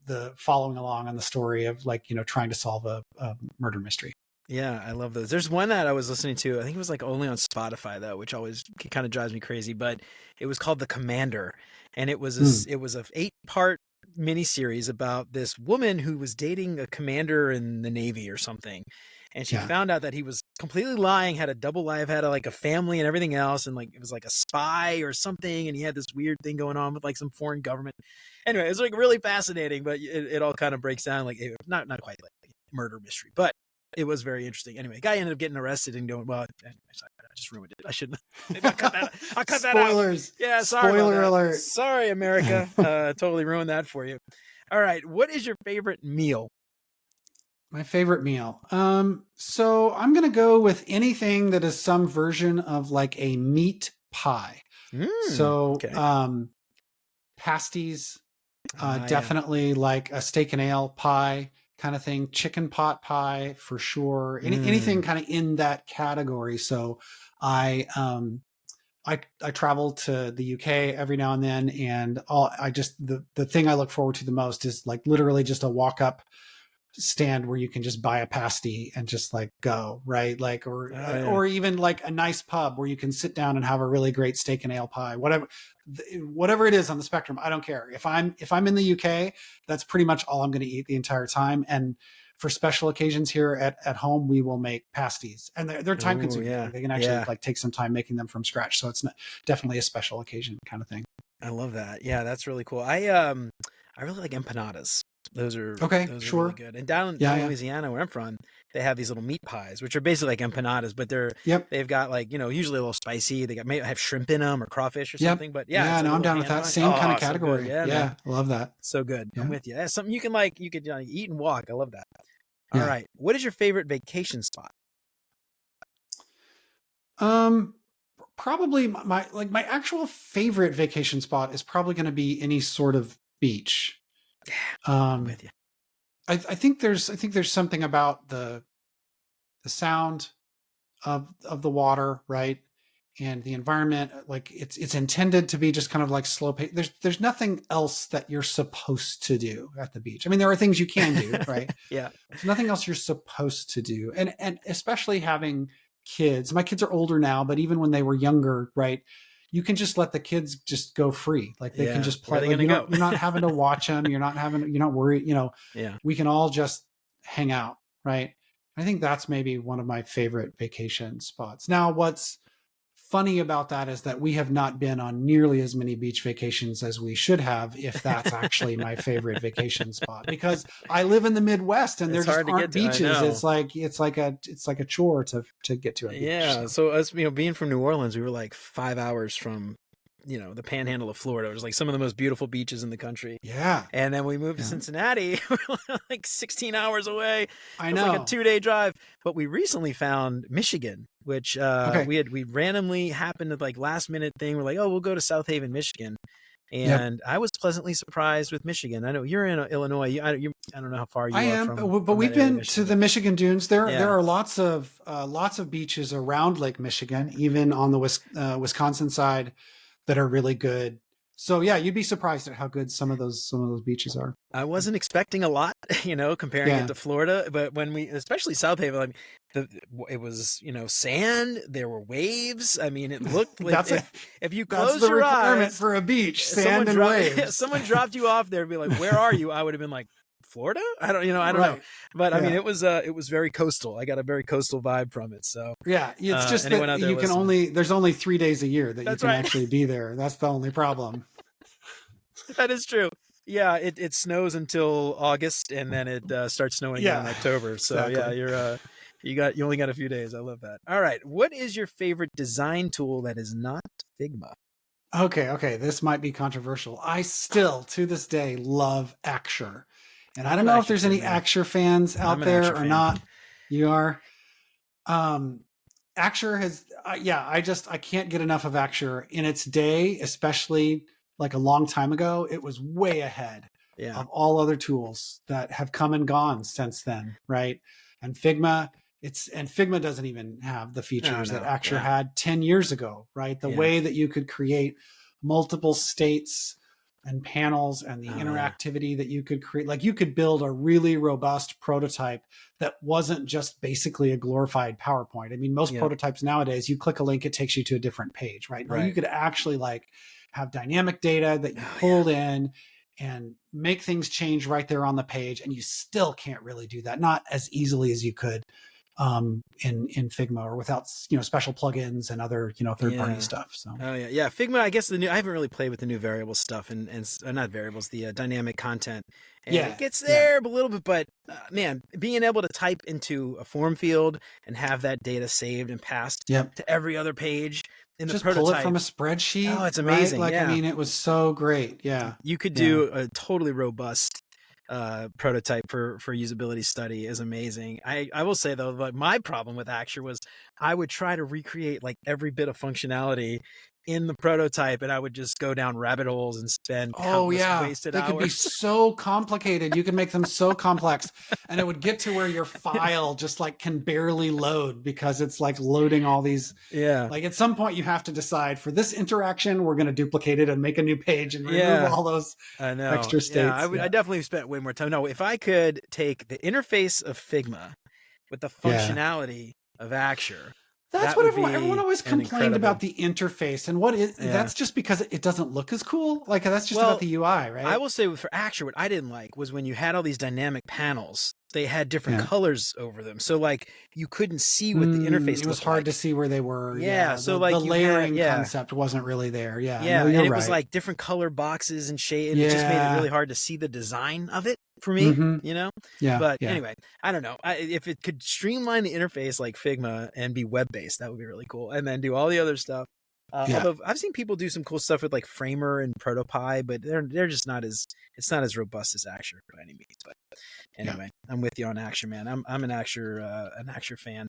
S2: the following along on the story of like trying to solve a murder mystery.
S1: Yeah, I love those. There's one that I was listening to. I think it was like only on Spotify though, which always kind of drives me crazy. But it was called The Commander, and it was it was a 8-part miniseries about this woman who was dating a commander in the Navy or something, and she found out that he was completely lying, had a double life, had like a family and everything else, and like it was like a spy or something, and he had this weird thing going on with like some foreign government. Anyway, it was like really fascinating, but it all kind of breaks down like not quite like murder mystery, but it was very interesting. Anyway, guy ended up getting arrested and going, well, I just ruined it. I shouldn't. Maybe I'll cut that
S2: Spoilers.
S1: out. Yeah, sorry.
S2: Spoiler alert.
S1: Sorry, America. Totally ruined that for you. All right. What is your favorite meal?
S2: My favorite meal. So I'm going to go with anything that is some version of like a meat pie. So,
S1: okay.
S2: Pasties, definitely like a steak and ale pie kind of thing, chicken pot pie for sure. Anything kind of in that category. So I travel to the UK every now and then, and the thing I look forward to the most is like literally just a walk up stand where you can just buy a pasty and just like go, right? Like, or even like a nice pub where you can sit down and have a really great steak and ale pie, whatever it is on the spectrum. I don't care. If I'm in the UK, that's pretty much all I'm going to eat the entire time. And for special occasions here at home, we will make pasties, and they're time consuming.
S1: Yeah.
S2: They can actually like take some time making them from scratch. So it's definitely a special occasion kind of thing.
S1: I love that. Yeah, that's really cool. I really like empanadas. Those are really good. And down in Louisiana, where I'm from, they have these little meat pies, which are basically like empanadas, but they've got like usually a little spicy. They may have shrimp in them or crawfish or something. But
S2: I'm down with that same kind of category. So I love that.
S1: So good. I'm with you. That's something you can eat and walk. I love that. All right. What is your favorite vacation spot?
S2: Probably my actual favorite vacation spot is probably going to be any sort of beach.
S1: I'm with you.
S2: I think there's something about the sound of the water, right? And the environment, like it's intended to be just kind of like slow pace. There's nothing else that you're supposed to do at the beach. I mean, there are things you can do, right?
S1: Yeah.
S2: There's nothing else you're supposed to do. And especially having kids. My kids are older now, but even when they were younger, right? You can just let the kids just go free. Like they can just play. Like, you're not having to watch them. You're not worried. We can all just hang out, right? I think that's maybe one of my favorite vacation spots. Now, what's funny about that is that we have not been on nearly as many beach vacations as we should have, if that's actually my favorite vacation spot, because I live in the Midwest and there just aren't beaches. It's like a chore to get to a beach.
S1: Yeah. So us, being from New Orleans, we were like 5 hours from the panhandle of Florida. It was like some of the most beautiful beaches in the country.
S2: Yeah.
S1: And then we moved to Cincinnati, like 16 hours away.
S2: I
S1: It was
S2: know.
S1: like a 2-day drive. But we recently found Michigan, which we randomly happened to like last minute thing. We're like, oh, we'll go to South Haven, Michigan. And I was pleasantly surprised with Michigan. I know you're in Illinois. I don't know how far you are from.
S2: But we've been to the Michigan dunes. There
S1: Yeah.
S2: are lots of beaches around Lake Michigan, even on the Wisconsin side, that are really good. So yeah, you'd be surprised at how good some of those beaches are.
S1: I wasn't expecting a lot, comparing it to Florida, but when especially South Haven, I mean, it was, sand. There were waves. I mean, it looked like if you close your eyes
S2: for a beach, sand and waves.
S1: Someone dropped you off there and be like, "Where are you?" I would have been like, "Florida." I don't know. But I mean, it was very coastal. I got a very coastal vibe from it. So
S2: yeah, it's just that you can there's only 3 days a year that you can actually be there. That's the only problem.
S1: That is true. Yeah, it snows until August, and then it starts snowing again in October. So yeah, you only got a few days. I love that. All right, what is your favorite design tool that is not Figma?
S2: Okay, this might be controversial. I still, to this day, love Axure, and I don't know if there's any Axure fans out there or not. You are. Axure has, I can't get enough of Axure. In its day, especially like a long time ago, it was way ahead of all other tools that have come and gone since then, right? And Figma doesn't even have the features that Axure had 10 years ago, right? The way that you could create multiple states and panels and the interactivity that you could create, like you could build a really robust prototype that wasn't just basically a glorified PowerPoint. I mean, most prototypes nowadays, you click a link, it takes you to a different page, right? Now you could actually have dynamic data that you pulled in and make things change right there on the page. And you still can't really do that. Not as easily as you could in Figma or without, special plugins and other, third-party stuff. So.
S1: Figma, I guess I haven't really played with the new variable stuff and not variables, the dynamic content. And it gets there a little bit, but man, being able to type into a form field and have that data saved and passed to every other page in the prototype.
S2: Pull it from a spreadsheet.
S1: Oh, it's amazing.
S2: Right? I mean, it was so great. Yeah.
S1: You could do a totally robust prototype for usability study is amazing. I will say though, like my problem with Axure was I would try to recreate like every bit of functionality in the prototype, and I would just go down rabbit holes and spend wasted hours.
S2: They could be so complicated. You could make them so complex, and it would get to where your file just like can barely load because it's like loading all these. Yeah. Like at some point you have to decide for this interaction, we're going to duplicate it and make a new page and remove all those extra states.
S1: I definitely spent way more time. No, if I could take the interface of Figma with the functionality of Axure.
S2: That's what everyone always complained about the interface. And that's just because it doesn't look as cool. Like that's just about the UI, right?
S1: I will say for Axure, what I didn't like was when you had all these dynamic panels, they had different colors over them. So like you couldn't see what the interface
S2: it was hard to see where they were.
S1: So
S2: the layering concept wasn't really there.
S1: And it was like different color boxes and shade. And it just made it really hard to see the design of it for me, But anyway, I don't know. If it could streamline the interface like Figma and be web-based, that would be really cool. And then do all the other stuff. Although I've seen people do some cool stuff with like Framer and ProtoPie, but they're just not it's not as robust as Axure by any means. But anyway, I'm with you on Axure, man. I'm an Axure fan.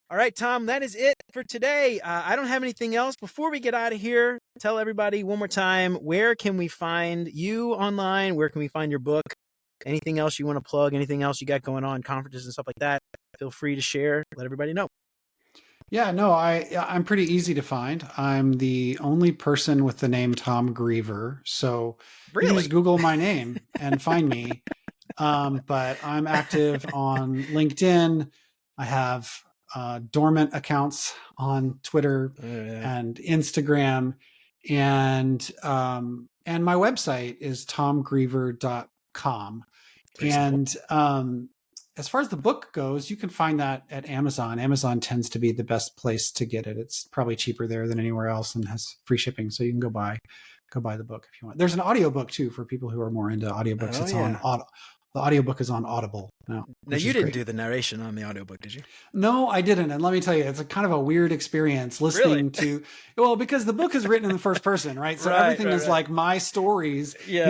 S1: All right, Tom, that is it for today. I don't have anything else. Before we get out of here, tell everybody one more time, where can we find you online? Where can we find your book? Anything else you want to plug? Anything else you got going on, conferences and stuff like that? Feel free to share. Let everybody know.
S2: Yeah, no, I'm pretty easy to find. I'm the only person with the name Tom Greever. So you can just Google my name and find me. But I'm active on LinkedIn. I have dormant accounts on Twitter and Instagram. And my website is tomgreever.com. And as far as the book goes, you can find that at Amazon. Amazon tends to be the best place to get it. It's probably cheaper there than anywhere else and has free shipping. So you can go buy the book if you want. There's an audiobook too for people who are more into audiobooks. It's on the audiobook is on Audible now.
S1: Now, you didn't do the narration on the audiobook, did you?
S2: No, I didn't. And let me tell you, it's a kind of a weird experience listening to, well, because the book is written in the first person, right? So everything is like my stories.
S1: Yeah,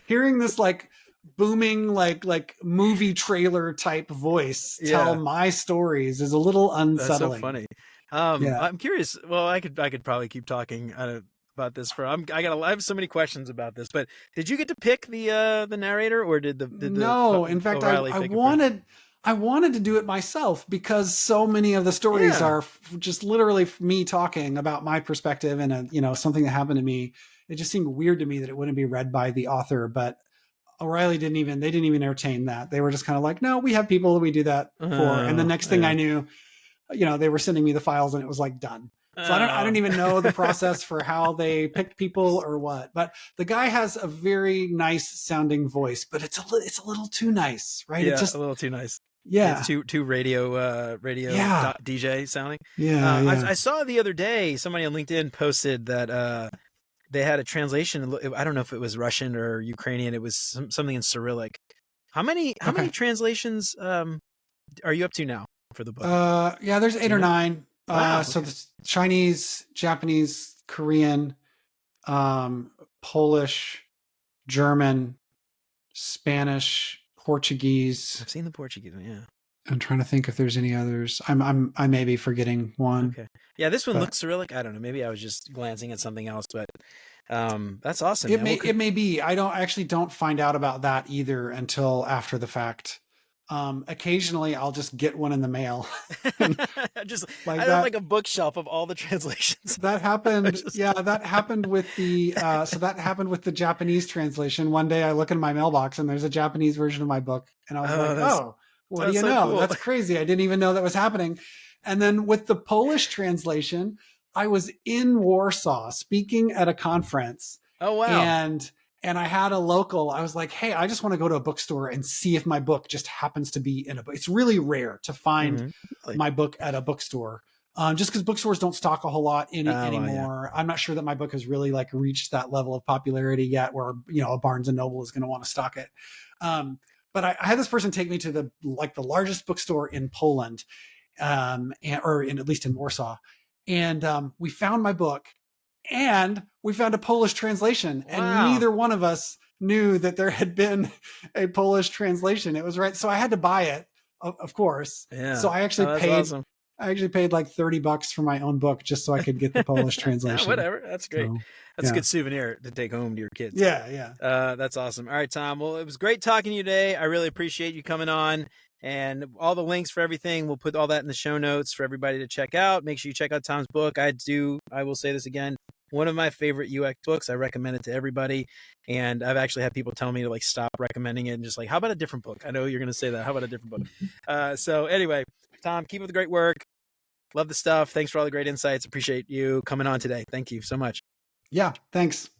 S2: hearing this like booming, like movie trailer type voice tell my stories is a little unsettling.
S1: That's so funny. I'm curious. Well, I could probably keep talking about this for. I have so many questions about this. But did you get to pick the narrator, or did
S2: no? In fact, I wanted to do it myself because so many of the stories are just literally me talking about my perspective and something that happened to me. It just seemed weird to me that it wouldn't be read by the author, but O'Reilly didn't even entertain that. They were just kind of like, no, we have people that we do that for. And the next thing I knew, they were sending me the files and it was like done. So I don't even know the process for how they picked people or what, but the guy has a very nice sounding voice, but it's a little too nice, right?
S1: Yeah,
S2: it's just
S1: a little too nice.
S2: Yeah.
S1: It's too radio DJ sounding.
S2: Yeah,
S1: I saw the other day somebody on LinkedIn posted that they had a translation. I don't know if it was Russian or Ukrainian. It was something in Cyrillic. How many translations are you up to now for the book?
S2: There's 8 or 9.
S1: Wow,
S2: So the Chinese, Japanese, Korean, Polish, German, Spanish, Portuguese.
S1: I've seen the Portuguese one, yeah.
S2: I'm trying to think if there's any others. I may be forgetting one.
S1: Okay. Yeah, this one looks Cyrillic. I don't know. Maybe I was just glancing at something else, but that's awesome.
S2: It may be. I don't find out about that either until after the fact. Occasionally I'll just get one in the mail.
S1: Just I have like a bookshelf of all the translations.
S2: That happened. That happened with the that happened with the Japanese translation. One day I look in my mailbox and there's a Japanese version of my book. And I was like, what do you know? Cool. That's crazy. I didn't even know that was happening. And then with the Polish translation, I was in Warsaw speaking at a conference.
S1: Oh, wow.
S2: And I had a local, I was like, hey, I just want to go to a bookstore and see if my book just happens to be in a book. It's really rare to find my book at a bookstore. Just because bookstores don't stock a whole lot anymore. Yeah. I'm not sure that my book has really like reached that level of popularity yet where, a Barnes and Noble is going to want to stock it. But I had this person take me to the largest bookstore in Poland, or at least in Warsaw. And we found my book. And we found a Polish translation, and neither one of us knew that there had been a Polish translation. It was right. So I had to buy it, of course.
S1: Yeah.
S2: So I actually paid like $30 for my own book just so I could get the Polish translation.
S1: Whatever. That's great. So, that's a good souvenir to take home to your kids.
S2: Yeah.
S1: That's awesome. All right, Tom. Well, it was great talking to you today. I really appreciate you coming on. And all the links for everything, we'll put all that in the show notes for everybody to check out. Make sure you check out Tom's book. I will say this again, one of my favorite UX books. I recommend it to everybody. And I've actually had people tell me to like stop recommending it and just like, how about a different book? I know you're going to say that. How about a different book? So anyway, Tom, keep up the great work. Love the stuff. Thanks for all the great insights. Appreciate you coming on today. Thank you so much.
S2: Yeah, thanks.